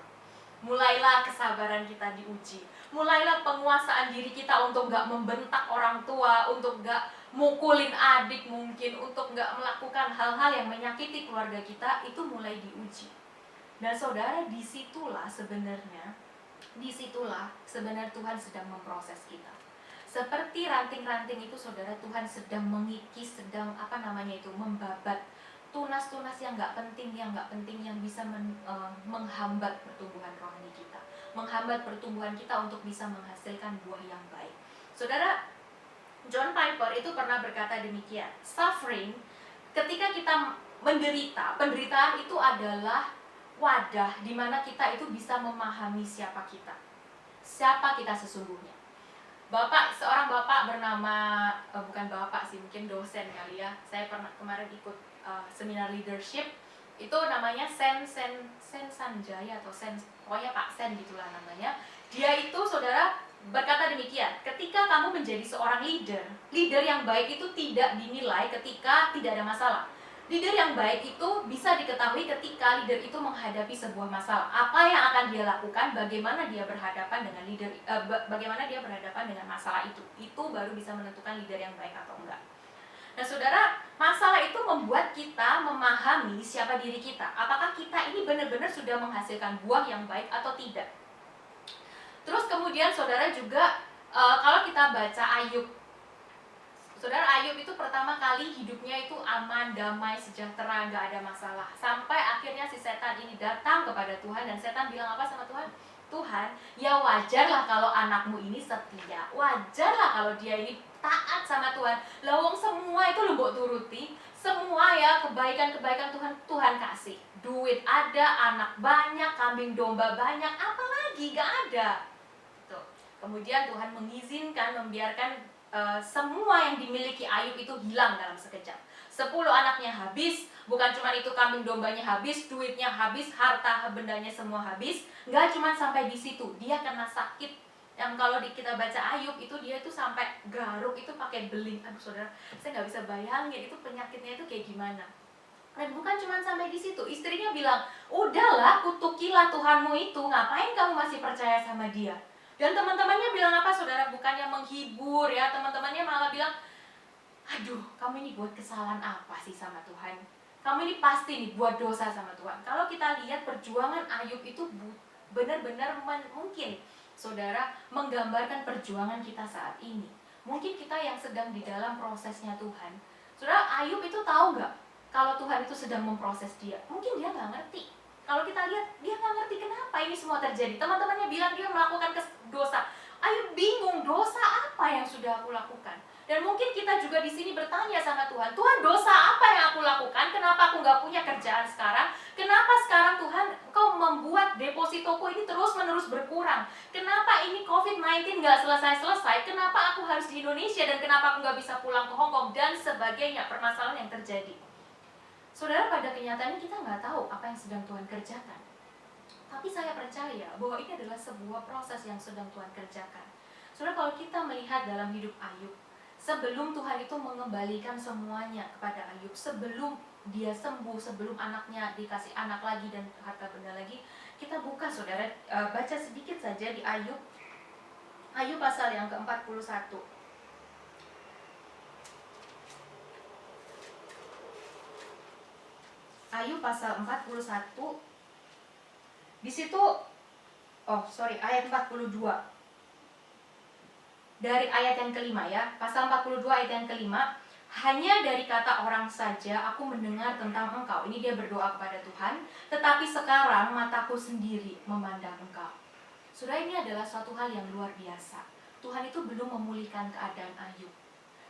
Mulailah kesabaran kita diuji, mulailah penguasaan diri kita untuk nggak membentak orang tua, untuk nggak mukulin adik mungkin, untuk nggak melakukan hal-hal yang menyakiti keluarga kita, itu mulai diuji. Dan saudara, disitulah sebenarnya Tuhan sedang memproses kita. Seperti ranting-ranting itu saudara, Tuhan sedang mengikis, sedang membabat tunas-tunas yang nggak penting, yang bisa menghambat pertumbuhan rohani kita, menghambat pertumbuhan kita untuk bisa menghasilkan buah yang baik. Saudara, John Piper itu pernah berkata demikian, suffering, ketika kita menderita, penderitaan itu adalah wadah di mana kita itu bisa memahami siapa kita sesungguhnya. Seorang bapak bernama, bukan bapak sih, mungkin dosen kali ya, saya pernah kemarin ikut seminar leadership, itu namanya Sen Sanjaya atau pokoknya Pak Sen gitulah namanya. Dia itu saudara berkata demikian, ketika kamu menjadi seorang leader yang baik itu tidak dinilai ketika tidak ada masalah. Leader yang baik itu bisa diketahui ketika leader itu menghadapi sebuah masalah. Apa yang akan dia lakukan, bagaimana dia berhadapan dengan bagaimana dia berhadapan dengan masalah itu. Itu baru bisa menentukan leader yang baik atau enggak. Nah saudara, masalah itu membuat kita memahami siapa diri kita. Apakah kita ini benar-benar sudah menghasilkan buah yang baik atau tidak. Terus kemudian saudara juga kalau kita baca Ayub, saudara, Ayub itu pertama kali hidupnya itu aman, damai, sejahtera, nggak ada masalah. Sampai akhirnya si setan ini datang kepada Tuhan dan setan bilang apa sama Tuhan? Tuhan, ya wajarlah kalau anakmu ini setia, wajarlah kalau dia ini taat sama Tuhan. Lawang semua itu lu mbok turuti, semua ya kebaikan-kebaikan Tuhan kasih. Duit ada, anak banyak, kambing domba banyak, apalagi gak ada. Tuh. Kemudian Tuhan mengizinkan, membiarkan semua yang dimiliki Ayub itu hilang dalam sekejap. 10 anaknya habis, bukan cuma itu, kambing dombanya habis, duitnya habis, harta bendanya semua habis. Nggak cuma sampai di situ, dia kena sakit. Yang kalau kita baca Ayub itu dia itu sampai garuk itu pakai beling. Aduh saudara, saya nggak bisa bayangin itu penyakitnya itu kayak gimana. Dan bukan cuma sampai di situ, istrinya bilang, udahlah kutukilah Tuhanmu itu, ngapain kamu masih percaya sama dia? Dan teman-temannya bilang apa saudara? Bukannya menghibur ya, teman-temannya malah bilang, aduh kamu ini buat kesalahan apa sih sama Tuhan? Kamu ini pasti nih buat dosa sama Tuhan. Kalau kita lihat perjuangan Ayub itu benar-benar mungkin saudara menggambarkan perjuangan kita saat ini. Mungkin kita yang sedang di dalam prosesnya Tuhan. Saudara, Ayub itu tahu nggak kalau Tuhan itu sedang memproses dia? Mungkin dia nggak ngerti. Kalau kita lihat, dia nggak ngerti kenapa ini semua terjadi. Teman-temannya bilang dia melakukan dosa. Ayub bingung, dosa apa yang sudah aku lakukan? Dan mungkin kita juga di sini bertanya sama Tuhan, Tuhan, dosa apa yang aku lakukan? Kenapa aku nggak punya kerjaan sekarang? Kenapa sekarang Tuhan Engkau membuat depositoku ini terus-menerus berkurang? Kenapa ini COVID-19 nggak selesai-selesai? Kenapa aku harus di Indonesia dan kenapa aku nggak bisa pulang ke Hong Kong? Dan sebagainya, permasalahan yang terjadi. Saudara, pada kenyataannya kita nggak tahu apa yang sedang Tuhan kerjakan. Tapi saya percaya bahwa ini adalah sebuah proses yang sedang Tuhan kerjakan. Saudara, kalau kita melihat dalam hidup Ayub, sebelum Tuhan itu mengembalikan semuanya kepada Ayub, sebelum dia sembuh, sebelum anaknya dikasih anak lagi dan harta benda lagi, kita buka saudara, baca sedikit saja di Ayub. Ayub pasal yang ke-41. Ayub pasal 41. Di situ, ayat 42. Dari ayat yang kelima ya, pasal 42 ayat yang kelima. Hanya dari kata orang saja aku mendengar tentang engkau. Ini dia berdoa kepada Tuhan. Tetapi sekarang mataku sendiri memandang engkau. Saudara, ini adalah suatu hal yang luar biasa. Tuhan itu belum memulihkan keadaan Ayub.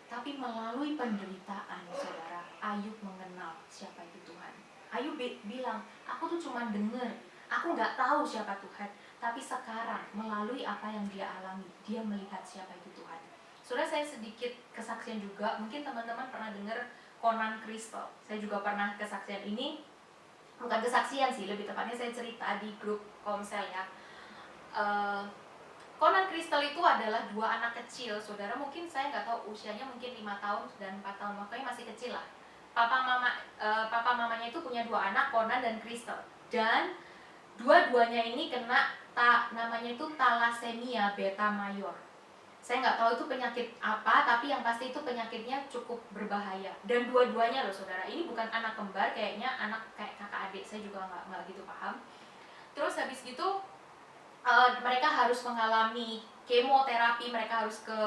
Tapi melalui penderitaan, saudara, Ayub mengenal siapa itu Tuhan. Ayub bilang, aku tuh cuma dengar. Aku nggak tahu siapa Tuhan, tapi sekarang melalui apa yang dia alami, dia melihat siapa itu Tuhan. Saudara, saya sedikit kesaksian juga, mungkin teman-teman pernah dengar Conan Crystal. Saya juga pernah kesaksian ini, bukan kesaksian sih, lebih tepatnya saya cerita di grup Komsel ya. Conan Crystal itu adalah dua anak kecil, saudara. Mungkin saya nggak tahu usianya, mungkin 5 tahun dan 4 tahun, makanya masih kecil lah. Papa mamanya itu punya dua anak, Conan dan Crystal, dan dua-duanya ini kena namanya itu thalassemia beta mayor. Saya nggak tahu itu penyakit apa, tapi yang pasti itu penyakitnya cukup berbahaya. Dan dua-duanya loh saudara, ini bukan anak kembar, kayaknya anak kayak kakak adik, saya juga nggak gitu paham. Terus habis gitu mereka harus mengalami kemoterapi, mereka harus ke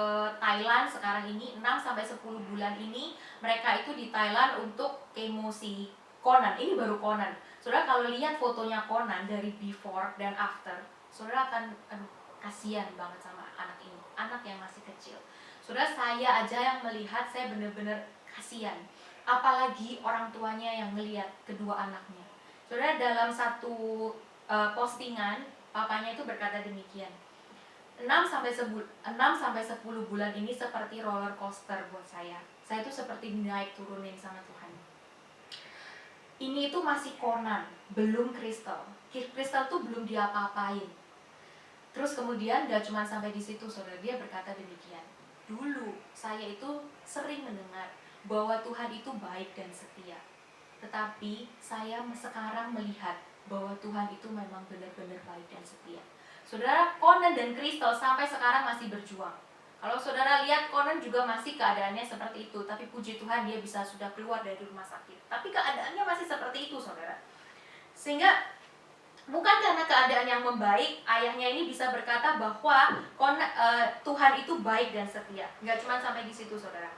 Thailand sekarang ini 6-10 bulan ini mereka itu di Thailand untuk kemo si Conan. Ini baru Conan. Saudara, kalau lihat fotonya Conan dari before dan after, saudara akan kasihan banget sama anak ini, anak yang masih kecil. Saudara, saya aja yang melihat, saya benar-benar kasihan. Apalagi orang tuanya yang melihat kedua anaknya. Saudara, dalam satu postingan, papanya itu berkata demikian, 6-10 bulan ini seperti roller coaster buat saya. Saya itu seperti naik turunin sama Tuhan. Ini itu masih Conan, belum Crystal. Crystal tuh belum diapa-apain. Terus kemudian gak cuma sampai di situ, saudara, dia berkata demikian. Dulu saya itu sering mendengar bahwa Tuhan itu baik dan setia. Tetapi saya sekarang melihat bahwa Tuhan itu memang benar-benar baik dan setia. Saudara, Conan dan Crystal sampai sekarang masih berjuang. Kalau saudara lihat, Conan juga masih keadaannya seperti itu, tapi puji Tuhan dia bisa sudah keluar dari rumah sakit. Tapi keadaannya masih seperti itu, saudara. Sehingga bukan karena keadaan yang membaik, ayahnya ini bisa berkata bahwa Tuhan itu baik dan setia. Nggak cuma sampai di situ, saudara.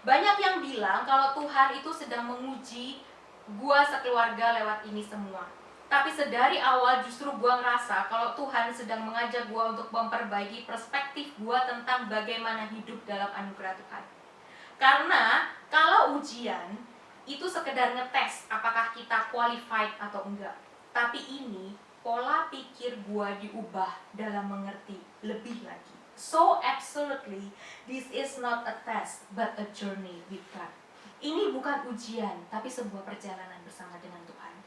Banyak yang bilang kalau Tuhan itu sedang menguji gua sekeluarga lewat ini semua. Tapi sedari awal justru gua ngerasa kalau Tuhan sedang mengajak gua untuk memperbaiki perspektif gua tentang bagaimana hidup dalam anugerah Tuhan. Karena kalau ujian itu sekedar ngetes apakah kita qualified atau enggak. Tapi ini pola pikir gua diubah dalam mengerti lebih lagi. So absolutely, this is not a test but a journey with God. Ini bukan ujian, tapi sebuah perjalanan bersama dengan Tuhan.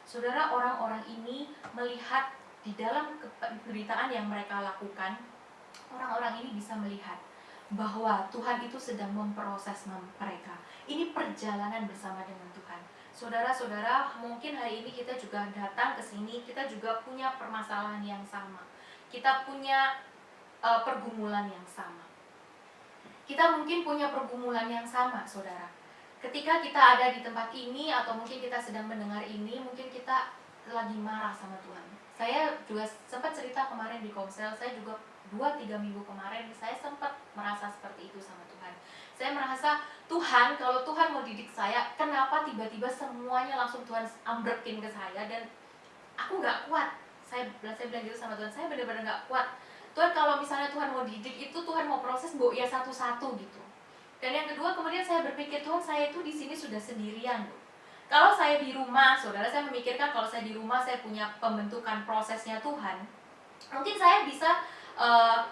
Saudara, orang-orang ini melihat di dalam penderitaan yang mereka lakukan, orang-orang ini bisa melihat bahwa Tuhan itu sedang memproses mereka. Ini perjalanan bersama dengan Tuhan. Saudara-saudara, mungkin hari ini kita juga datang ke sini, kita juga punya permasalahan yang sama. Kita punya pergumulan yang sama. Kita mungkin punya pergumulan yang sama, saudara. Ketika kita ada di tempat ini atau mungkin kita sedang mendengar ini, mungkin kita lagi marah sama Tuhan. Saya juga sempat cerita kemarin di Komsel, saya juga 2-3 minggu kemarin saya sempat merasa seperti itu sama Tuhan. Saya merasa, Tuhan, kalau Tuhan mau didik saya, kenapa tiba-tiba semuanya langsung Tuhan ambrekin ke saya dan aku gak kuat. Saya bilang gitu sama Tuhan, saya benar-benar gak kuat. Tuhan kalau misalnya Tuhan mau didik itu Tuhan mau proses ya satu-satu gitu. Dan yang kedua kemudian saya berpikir, Tuhan saya itu di sini sudah sendirian loh. Kalau saya di rumah, saudara, saya memikirkan kalau saya di rumah saya punya pembentukan prosesnya Tuhan, mungkin saya bisa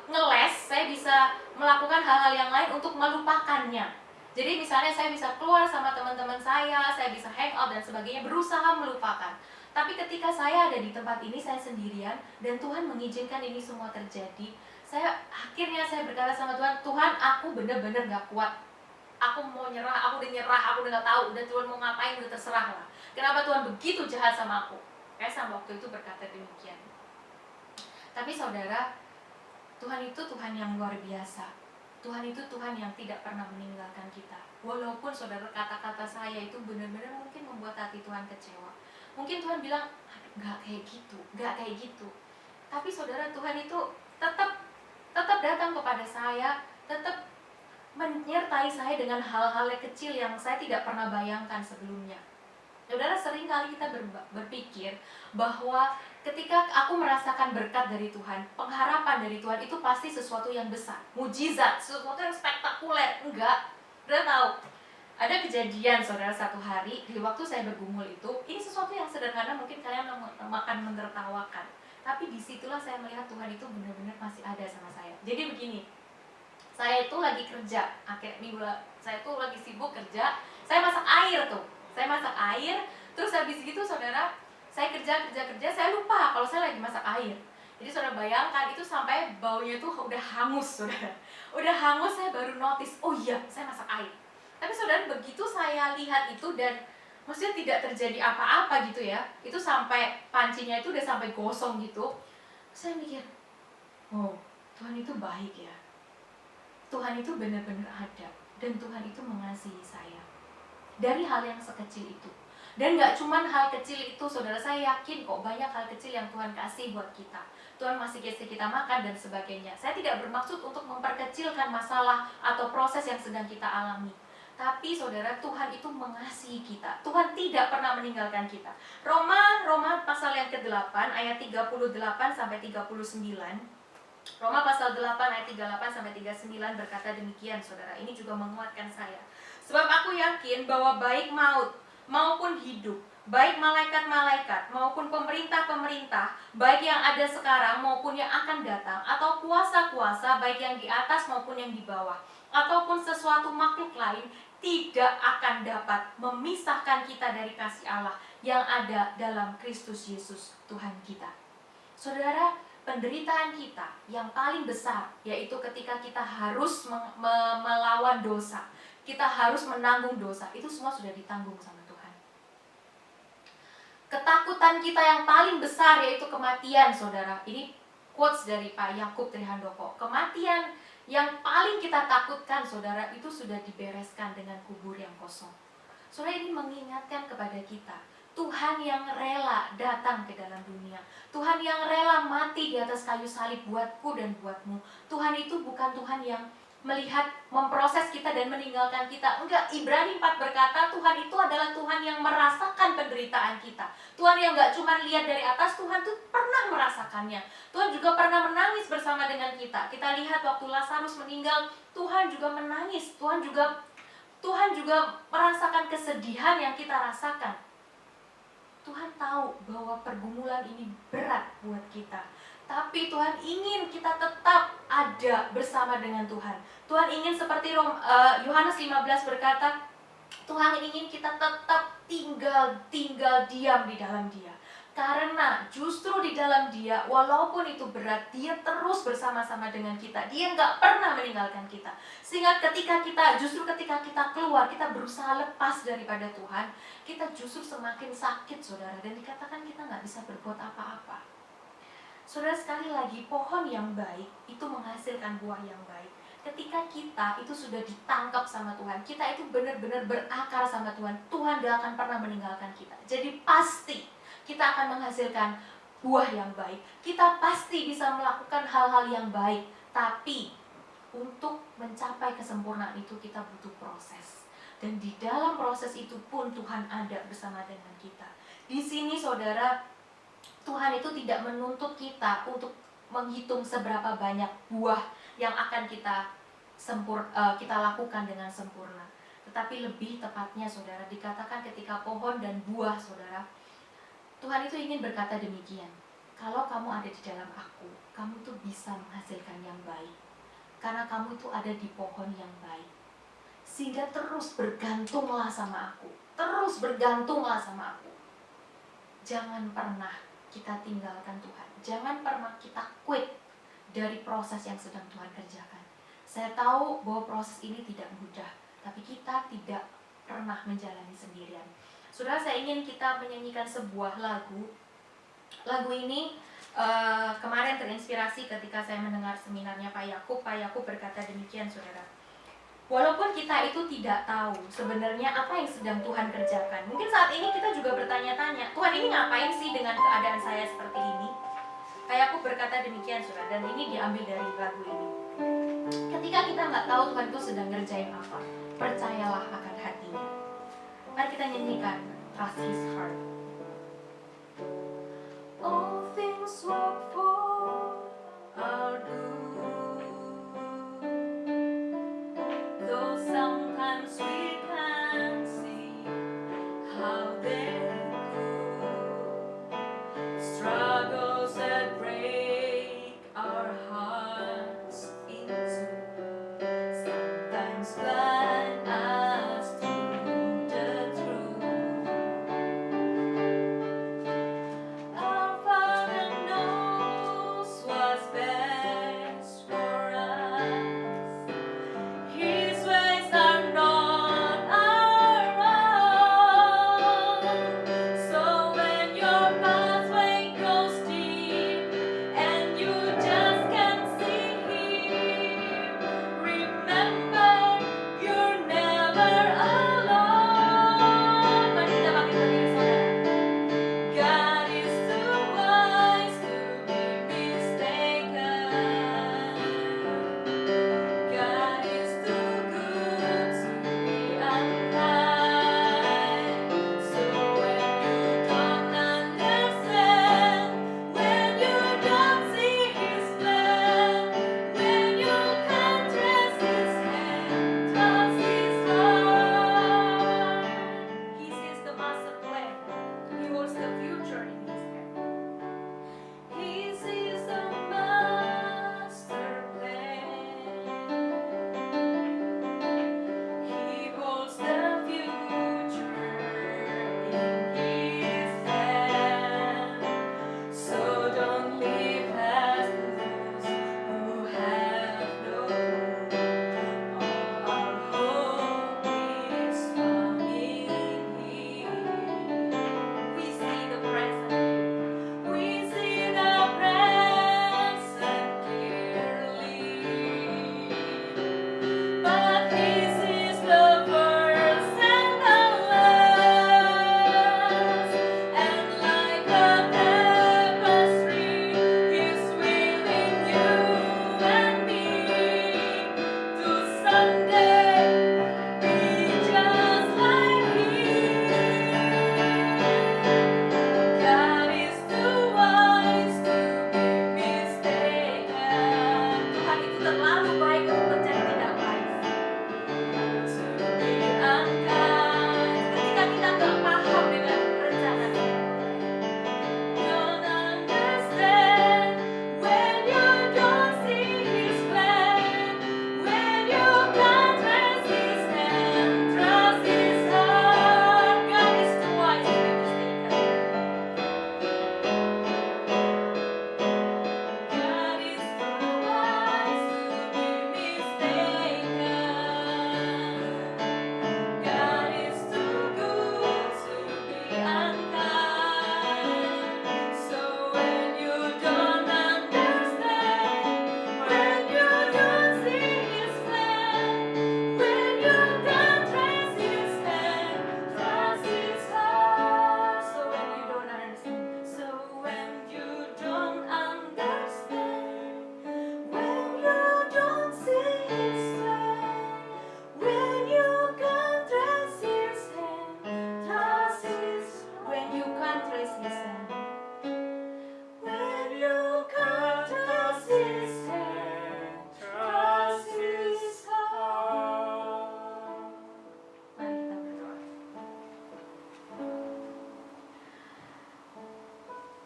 ngeles, saya bisa melakukan hal-hal yang lain untuk melupakannya. Jadi misalnya saya bisa keluar sama teman-teman saya bisa hangout dan sebagainya, berusaha melupakan. Tapi ketika saya ada di tempat ini, saya sendirian dan Tuhan mengizinkan ini semua terjadi, akhirnya saya berkata sama Tuhan, Tuhan aku bener-bener gak kuat, aku mau nyerah, aku udah gak tahu, udah Tuhan mau ngapain udah terserah lah. Kenapa Tuhan begitu jahat sama aku? Saya sama waktu itu berkata demikian. Tapi saudara, Tuhan itu Tuhan yang luar biasa. Tuhan itu Tuhan yang tidak pernah meninggalkan kita. Walaupun saudara kata-kata saya itu benar-benar mungkin membuat hati Tuhan kecewa. Mungkin Tuhan bilang, gak kayak gitu. Tapi saudara, Tuhan itu tetap datang kepada saya, tetap menyertai saya dengan hal-hal yang kecil yang saya tidak pernah bayangkan sebelumnya. Saudara, sering kali kita berpikir bahwa ketika aku merasakan berkat dari Tuhan, pengharapan dari Tuhan itu pasti sesuatu yang besar, mujizat, sesuatu yang spektakuler. Enggak. Udah tahu, ada kejadian saudara satu hari di waktu saya bergumul itu, ini sesuatu yang sederhana, mungkin kalian akan menertawakan, tapi disitulah saya melihat Tuhan itu benar-benar masih ada sama saya. Jadi begini, saya itu lagi kerja, akhir minggu saya tuh lagi sibuk kerja, saya masak air, terus habis gitu saudara, saya kerja, saya lupa kalau saya lagi masak air. Jadi saudara bayangkan itu sampai baunya tuh udah hangus, saudara. Udah hangus, saya baru notice, oh iya, saya masak air. Tapi saudara, begitu saya lihat itu dan maksudnya tidak terjadi apa-apa gitu ya, itu sampai pancinya itu udah sampai gosong gitu, saya mikir, oh Tuhan itu baik ya, Tuhan itu benar-benar ada, dan Tuhan itu mengasihi saya dari hal yang sekecil itu. Dan gak cuman hal kecil itu, saudara, saya yakin kok banyak hal kecil yang Tuhan kasih buat kita. Tuhan masih kasih kita makan dan sebagainya. Saya tidak bermaksud untuk memperkecilkan masalah atau proses yang sedang kita alami. Tapi saudara, Tuhan itu mengasihi kita. Tuhan tidak pernah meninggalkan kita. Roma pasal yang ke-8 ayat 38 sampai 39. Roma pasal 8 ayat 38 sampai 39 berkata demikian, saudara. Ini juga menguatkan saya. Sebab aku yakin bahwa baik maut maupun hidup, baik malaikat-malaikat maupun pemerintah-pemerintah, baik yang ada sekarang maupun yang akan datang, atau kuasa-kuasa, baik yang di atas maupun yang di bawah, ataupun sesuatu makhluk lain, tidak akan dapat memisahkan kita dari kasih Allah yang ada dalam Kristus Yesus Tuhan kita. Saudara, penderitaan kita yang paling besar yaitu ketika kita harus melawan dosa, kita harus menanggung dosa, itu semua sudah ditanggung sama Tuhan. Ketakutan kita yang paling besar yaitu kematian, saudara. Ini quotes dari Pak Yakub Trihandoko. Kematian yang paling kita takutkan, saudara, itu sudah dibereskan dengan kubur yang kosong. Saudara, ini mengingatkan kepada kita, Tuhan yang rela datang ke dalam dunia, Tuhan yang rela mati di atas kayu salib buatku dan buatmu. Tuhan itu bukan Tuhan yang melihat, memproses kita dan meninggalkan kita. Enggak, Ibrani 4 berkata Tuhan itu adalah Tuhan yang merasakan penderitaan kita. Tuhan yang enggak cuma lihat dari atas, Tuhan tuh pernah merasakannya. Tuhan juga pernah menangis bersama dengan kita. Kita lihat waktu Lazarus meninggal, Tuhan juga menangis. Tuhan juga merasakan kesedihan yang kita rasakan. Tuhan tahu bahwa pergumulan ini berat buat kita. Tapi Tuhan ingin kita tetap ada bersama dengan Tuhan. Tuhan ingin seperti Yohanes 15 berkata, Tuhan ingin kita tetap tinggal diam di dalam Dia. Karena justru di dalam Dia, walaupun itu berat, Dia terus bersama-sama dengan kita. Dia nggak pernah meninggalkan kita. Sehingga ketika kita keluar, kita berusaha lepas daripada Tuhan, kita justru semakin sakit, saudara. Dan dikatakan kita nggak bisa berbuat apa-apa. Saudara, sekali lagi, pohon yang baik itu menghasilkan buah yang baik. Ketika kita itu sudah ditangkap sama Tuhan, kita itu benar-benar berakar sama Tuhan, Tuhan gak akan pernah meninggalkan kita. Jadi pasti kita akan menghasilkan buah yang baik. Kita pasti bisa melakukan hal-hal yang baik. Tapi untuk mencapai kesempurnaan itu kita butuh proses. Dan di dalam proses itu pun Tuhan ada bersama dengan kita. Di sini, saudara, Tuhan itu tidak menuntut kita untuk menghitung seberapa banyak buah yang akan kita lakukan dengan sempurna. Tetapi lebih tepatnya saudara, dikatakan ketika pohon dan buah saudara, Tuhan itu ingin berkata demikian. Kalau kamu ada di dalam aku, kamu tuh bisa menghasilkan yang baik. Karena kamu itu ada di pohon yang baik. Sehingga terus bergantunglah sama aku. Terus bergantunglah sama aku. Jangan pernah kita tinggalkan Tuhan. Jangan pernah kita quit dari proses yang sedang Tuhan kerjakan. Saya tahu bahwa proses ini tidak mudah, tapi kita tidak pernah menjalani sendirian. Saudara, saya ingin kita menyanyikan sebuah lagu. Lagu ini kemarin terinspirasi ketika saya mendengar seminarnya Pak Yakub. Pak Yakub berkata demikian, saudara. Walaupun kita itu tidak tahu sebenarnya apa yang sedang Tuhan kerjakan. Mungkin saat ini kita juga bertanya-tanya, Tuhan ini ngapain sih dengan keadaan saya seperti ini? Pak Yakub berkata demikian, saudara, dan ini diambil dari lagu ini. Ketika kita nggak tahu Tuhan itu sedang ngerjain apa, percayalah akan hatinya. Mari kita nyanyikan Trust His Heart. All things work for our good, though sometimes we can't see how they struggles that break our hearts in two, sometimes blind us to the truth. Our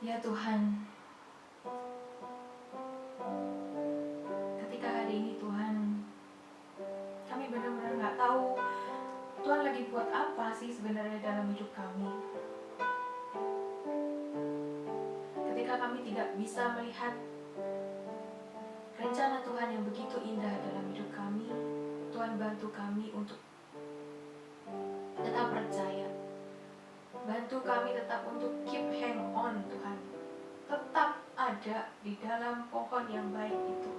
Ya Tuhan, ketika hari ini Tuhan, kami benar-benar nggak tahu Tuhan lagi buat apa sih sebenarnya dalam hidup kami. Ketika kami tidak bisa melihat rencana Tuhan yang begitu indah dalam hidup kami, Tuhan bantu kami untuk tetap percaya. Bantu kami tetap untuk keep hang on Tuhan. Tetap ada di dalam pohon yang baik itu.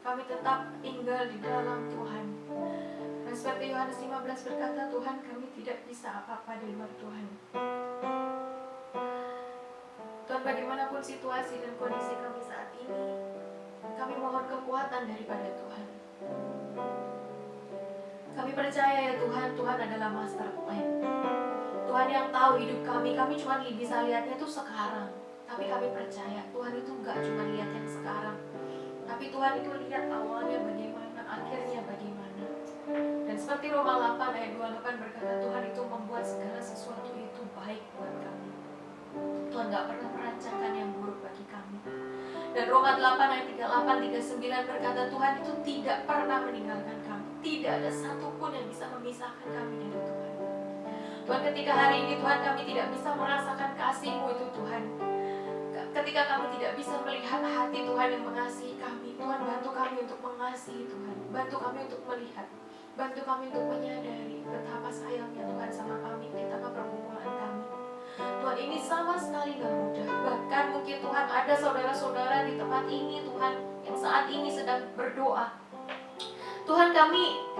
Kami tetap tinggal di dalam Tuhan. Dan seperti Yohanes 15 berkata, Tuhan, kami tidak bisa apa-apa di luar Tuhan. Tuhan, bagaimanapun situasi dan kondisi kami saat ini, kami mohon kekuatan daripada Tuhan. Kami percaya ya Tuhan, Tuhan adalah master plan. Tuhan yang tahu hidup kami cuma bisa lihatnya tuh sekarang. Tapi kami percaya Tuhan itu gak cuma lihat yang sekarang, tapi Tuhan itu lihat awalnya bagaimana, akhirnya bagaimana. Dan seperti Roma 8 ayat 28 berkata, Tuhan itu membuat segala sesuatu itu baik buat kami. Tuhan gak pernah merancangkan yang buruk bagi kami. Dan Roma 8 ayat 38, 39 berkata, Tuhan itu tidak pernah meninggalkan kami. Tidak ada satupun yang bisa memisahkan kami dari Tuhan. Tuhan, ketika hari ini Tuhan kami tidak bisa merasakan kasih-Mu itu Tuhan, ketika kami tidak bisa melihat hati Tuhan yang mengasihi kami, Tuhan bantu kami untuk mengasihi Tuhan. Bantu kami untuk melihat, bantu kami untuk menyadari betapa sayangnya Tuhan sama kami di tengah pergumulan kami. Tuhan, ini sama sekali gak mudah. Bahkan mungkin Tuhan ada saudara-saudara di tempat ini Tuhan yang saat ini sedang berdoa. Tuhan, kami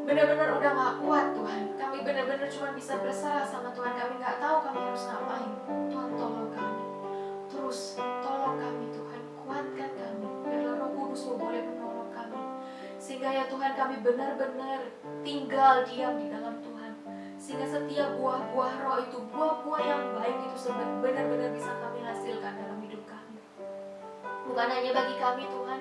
benar-benar udah gak kuat Tuhan. Kami benar-benar cuma bisa berserah sama Tuhan. Kami gak tahu kami harus ngapain. Tuhan, tolong kami. Terus tolong kami Tuhan, kuatkan kami. Biarlah Roh Kudus-Mu boleh menolong kami. Sehingga ya Tuhan kami benar-benar tinggal diam di dalam Tuhan. Sehingga setiap buah-buah roh itu, buah-buah yang baik itu benar-benar bisa kami hasilkan dalam hidup kami. Bukan hanya bagi kami Tuhan,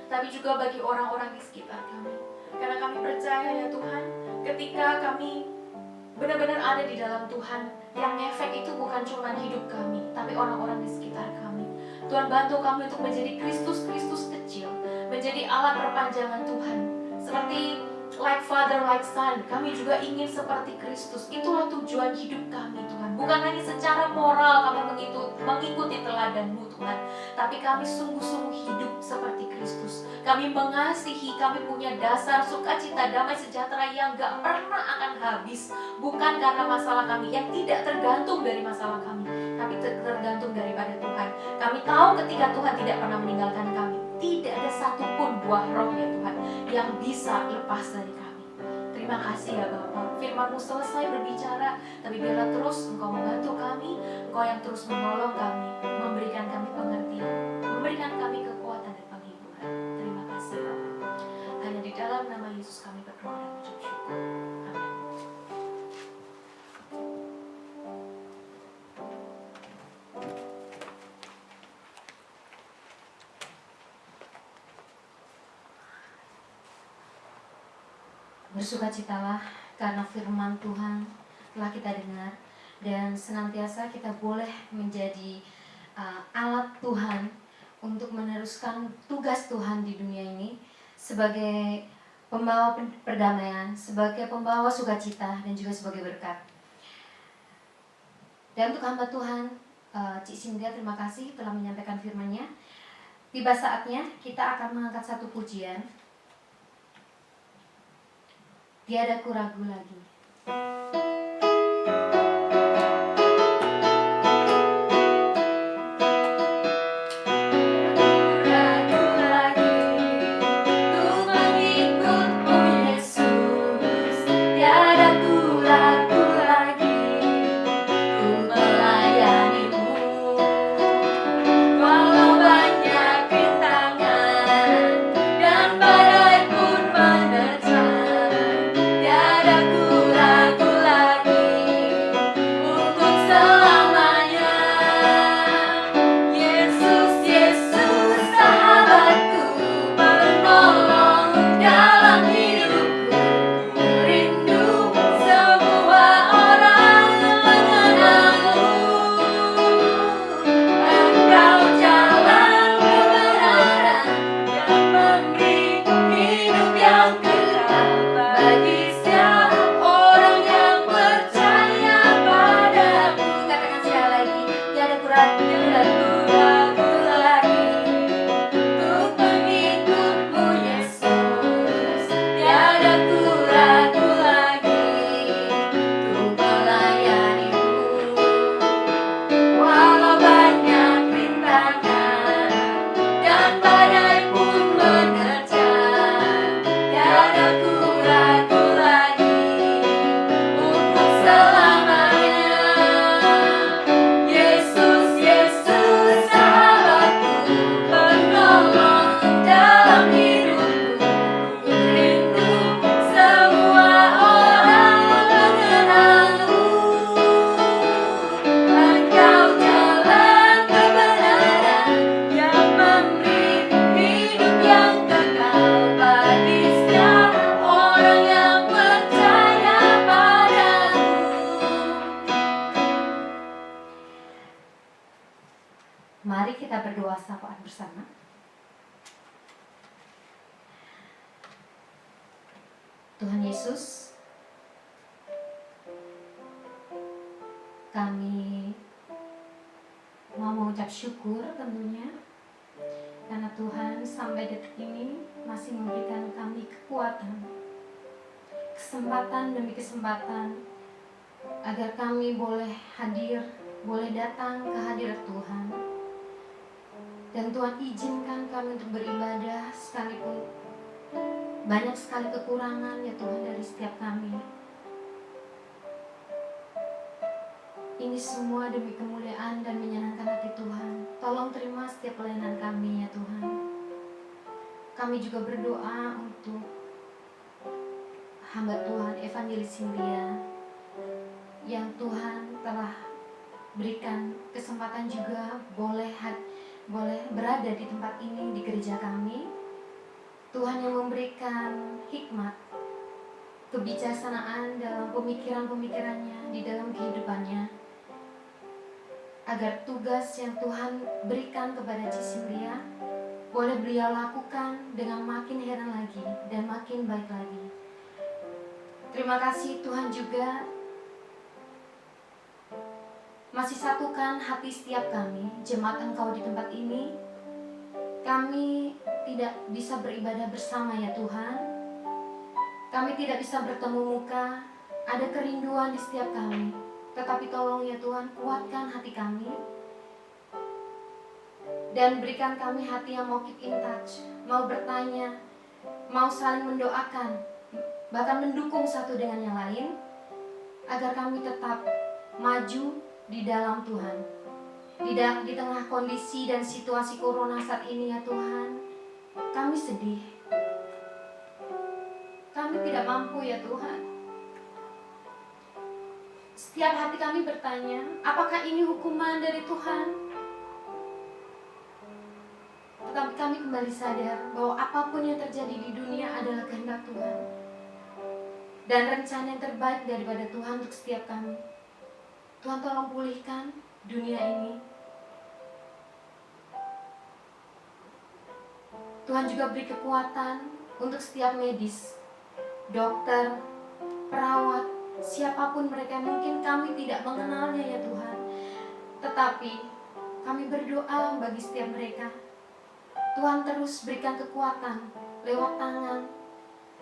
tapi juga bagi orang-orang di sekitar kami. Karena kami percaya ya Tuhan, ketika kami benar-benar ada di dalam Tuhan, yang efek itu bukan cuma hidup kami, tapi orang-orang di sekitar kami. Tuhan, bantu kami untuk menjadi Kristus-Kristus kecil, menjadi alat perpanjangan Tuhan. Seperti like father, like son, kami juga ingin seperti Kristus. Itulah tujuan hidup kami Tuhan. Bukan hanya secara moral kami mengikuti teladan-Mu Tuhan, tapi kami sungguh-sungguh hidup seperti Kristus. Kami mengasihi, kami punya dasar sukacita, damai sejahtera yang gak pernah akan habis. Bukan karena masalah kami yang tidak tergantung dari masalah kami, tapi tergantung daripada Tuhan. Kami tahu ketika Tuhan tidak pernah meninggalkan kami, tidak ada satupun buah roh ya Tuhan yang bisa lepas dari kami. Terima kasih ya Bapa. Firman-Mu selesai berbicara, tapi biarlah terus Engkau membantu kami, Engkau yang terus menolong kami, memberikan kami pengertian, memberikan kami kekuatan dan penghiburan. Terima kasih Bapa. Hanya di dalam nama Yesus kami berdoa dan mengucap syukur. Amin. Bersukacitalah karena firman Tuhan telah kita dengar, dan senantiasa kita boleh menjadi alat Tuhan untuk meneruskan tugas Tuhan di dunia ini sebagai pembawa perdamaian, sebagai pembawa sukacita, dan juga sebagai berkat. Dan untuk hamba Tuhan Cik Cynthia, terima kasih telah menyampaikan firman-Nya. Tiba saatnya kita akan mengangkat satu pujian, Tiada Ku Ragu Lagi. Tiada ku ragu bersama. Tuhan Yesus, kami mau mengucap syukur tentunya karena Tuhan sampai detik ini masih memberikan kami kekuatan, kesempatan demi kesempatan agar kami boleh hadir, boleh datang ke hadirat Tuhan. Dan Tuhan izinkan kami untuk beribadah sekalipun banyak sekali kekurangan ya Tuhan dari setiap kami. Ini semua demi kemuliaan dan menyenangkan hati Tuhan. Tolong terima setiap pelayanan kami ya Tuhan. Kami juga berdoa untuk hamba Tuhan Evangelis Cynthia yang Tuhan telah berikan kesempatan juga boleh berada di tempat ini di gereja kami. Tuhan yang memberikan hikmat, kebijaksanaan dalam pemikiran-pemikirannya di dalam kehidupannya, agar tugas yang Tuhan berikan kepada Cynthia boleh beliau lakukan dengan makin heran lagi dan makin baik lagi. Terima kasih Tuhan juga masih satukan hati setiap kami, jemaat Engkau di tempat ini. Kami tidak bisa beribadah bersama ya Tuhan. Kami tidak bisa bertemu muka, ada kerinduan di setiap kami. Tetapi tolong ya Tuhan, kuatkan hati kami dan berikan kami hati yang mau keep in touch, mau bertanya, mau saling mendoakan, bahkan mendukung satu dengan yang lain, agar kami tetap maju di dalam Tuhan. Di tengah kondisi dan situasi corona saat ini ya Tuhan, kami sedih, kami tidak mampu ya Tuhan. Setiap hati kami bertanya, apakah ini hukuman dari Tuhan? Tetapi kami kembali sadar bahwa apapun yang terjadi di dunia adalah kehendak Tuhan dan rencana yang terbaik daripada Tuhan untuk setiap kami. Tuhan tolong pulihkan dunia ini. Tuhan juga beri kekuatan untuk setiap medis, dokter, perawat, siapapun mereka, mungkin kami tidak mengenalnya ya Tuhan. Tetapi kami berdoa bagi setiap mereka. Tuhan terus berikan kekuatan lewat tangan,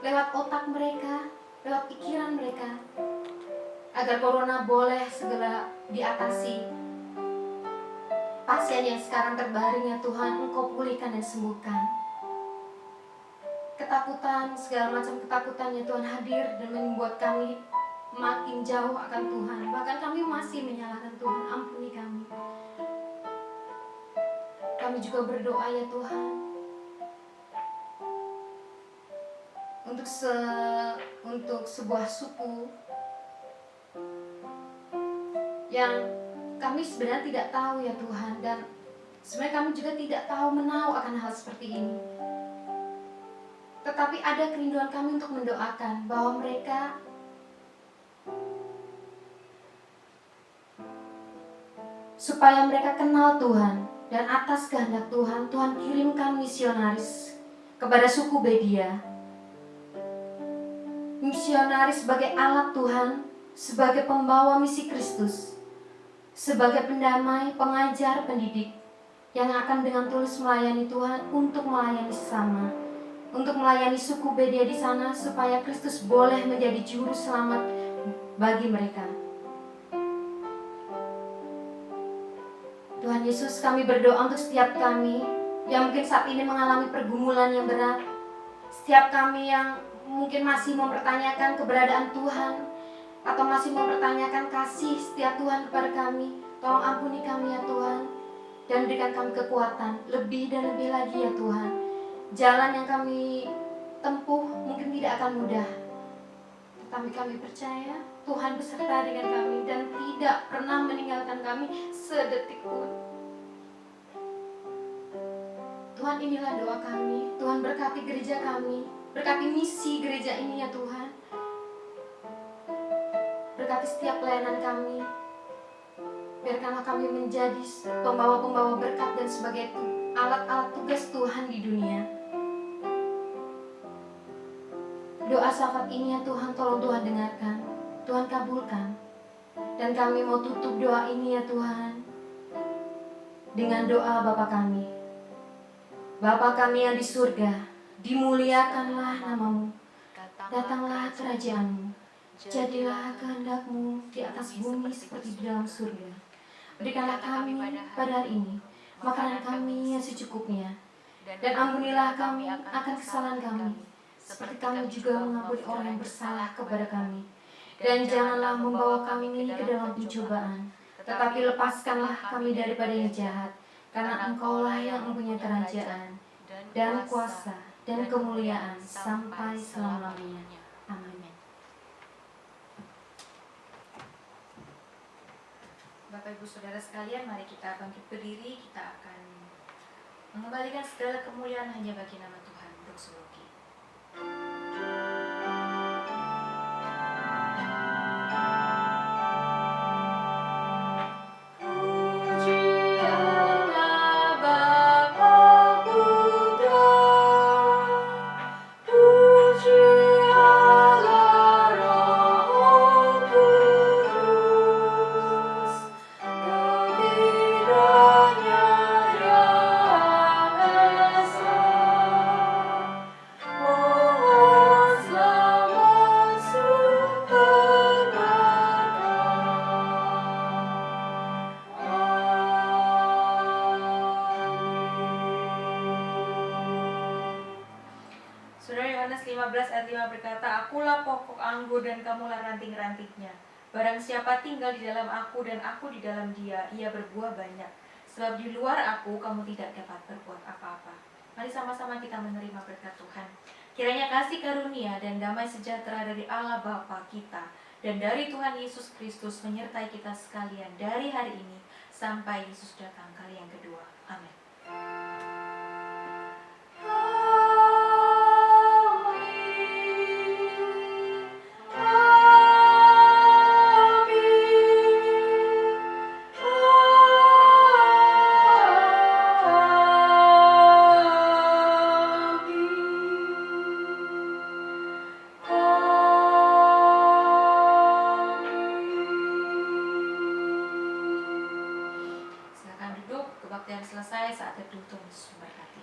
lewat otak mereka, lewat pikiran mereka, agar corona boleh segera diatasi. Pasien yang sekarang terbaring ya Tuhan, Engkau pulihkan dan sembuhkan. Ketakutan, segala macam ketakutan ya Tuhan hadir dan membuat kami makin jauh akan Tuhan. Bahkan kami masih menyalahkan Tuhan, ampuni kami. Kami juga berdoa ya Tuhan untuk sebuah suku yang kami sebenarnya tidak tahu ya Tuhan, dan sebenarnya kami juga tidak tahu menau akan hal seperti ini. Tetapi ada kerinduan kami untuk mendoakan bahwa mereka supaya mereka kenal Tuhan, dan atas kehendak Tuhan, Tuhan kirimkan misionaris kepada suku Bedia. Misionaris sebagai alat Tuhan, sebagai pembawa misi Kristus, sebagai pendamai, pengajar, pendidik yang akan dengan tulus melayani Tuhan untuk melayani sesama, untuk melayani suku Bedia di sana supaya Kristus boleh menjadi juru selamat bagi mereka. Tuhan Yesus, kami berdoa untuk setiap kami yang mungkin saat ini mengalami pergumulan yang berat, setiap kami yang mungkin masih mempertanyakan keberadaan Tuhan atau masih mempertanyakan kasih setia Tuhan kepada kami. Tolong ampuni kami ya Tuhan, dan berikan kami kekuatan lebih dan lebih lagi ya Tuhan. Jalan yang kami tempuh mungkin tidak akan mudah, tetapi kami percaya Tuhan beserta dengan kami dan tidak pernah meninggalkan kami sedetik pun. Tuhan, inilah doa kami. Tuhan, berkati gereja kami, berkati misi gereja ini ya Tuhan. Berkati setiap pelayanan kami. Biarkanlah kami menjadi pembawa-pembawa berkat dan sebagai alat-alat tugas Tuhan di dunia. Doa syafaat ini ya Tuhan, tolong Tuhan dengarkan, Tuhan kabulkan. Dan kami mau tutup doa ini ya Tuhan dengan doa Bapa kami. Bapa kami yang di surga, dimuliakanlah namamu. Datanglah kerajaan-Mu. Jadilah kehendak-Mu di atas bumi seperti di dalam surga. Berikanlah kami pada hari ini makanan kami yang secukupnya. Dan ampunilah kami akan kesalahan kami, seperti kami juga mengampuni orang yang bersalah kepada kami. Dan janganlah membawa kami ke dalam pencobaan, tetapi lepaskanlah kami daripada yang jahat. Karena Engkaulah yang mempunyai kerajaan, dan kuasa, dan kemuliaan sampai selama-lamanya. Amin. Bapak Ibu Saudara sekalian, mari kita bangkit berdiri. Kita akan mengembalikan segala kemuliaan hanya bagi nama Tuhan. Doksologi. Saudara Yohanes 15 ayat 5 berkata, Akulah pokok anggur dan kamulah ranting-rantingnya. Barang siapa tinggal di dalam aku dan aku di dalam dia, ia berbuah banyak. Sebab di luar aku, kamu tidak dapat berbuat apa-apa. Mari sama-sama kita menerima berkat Tuhan. Kiranya kasih karunia dan damai sejahtera dari Allah Bapa kita dan dari Tuhan Yesus Kristus menyertai kita sekalian dari hari ini sampai Yesus datang kali yang kedua. Amin. Silakan duduk, kebaktian selesai, saat teduh Tuhan Yesus memberkati.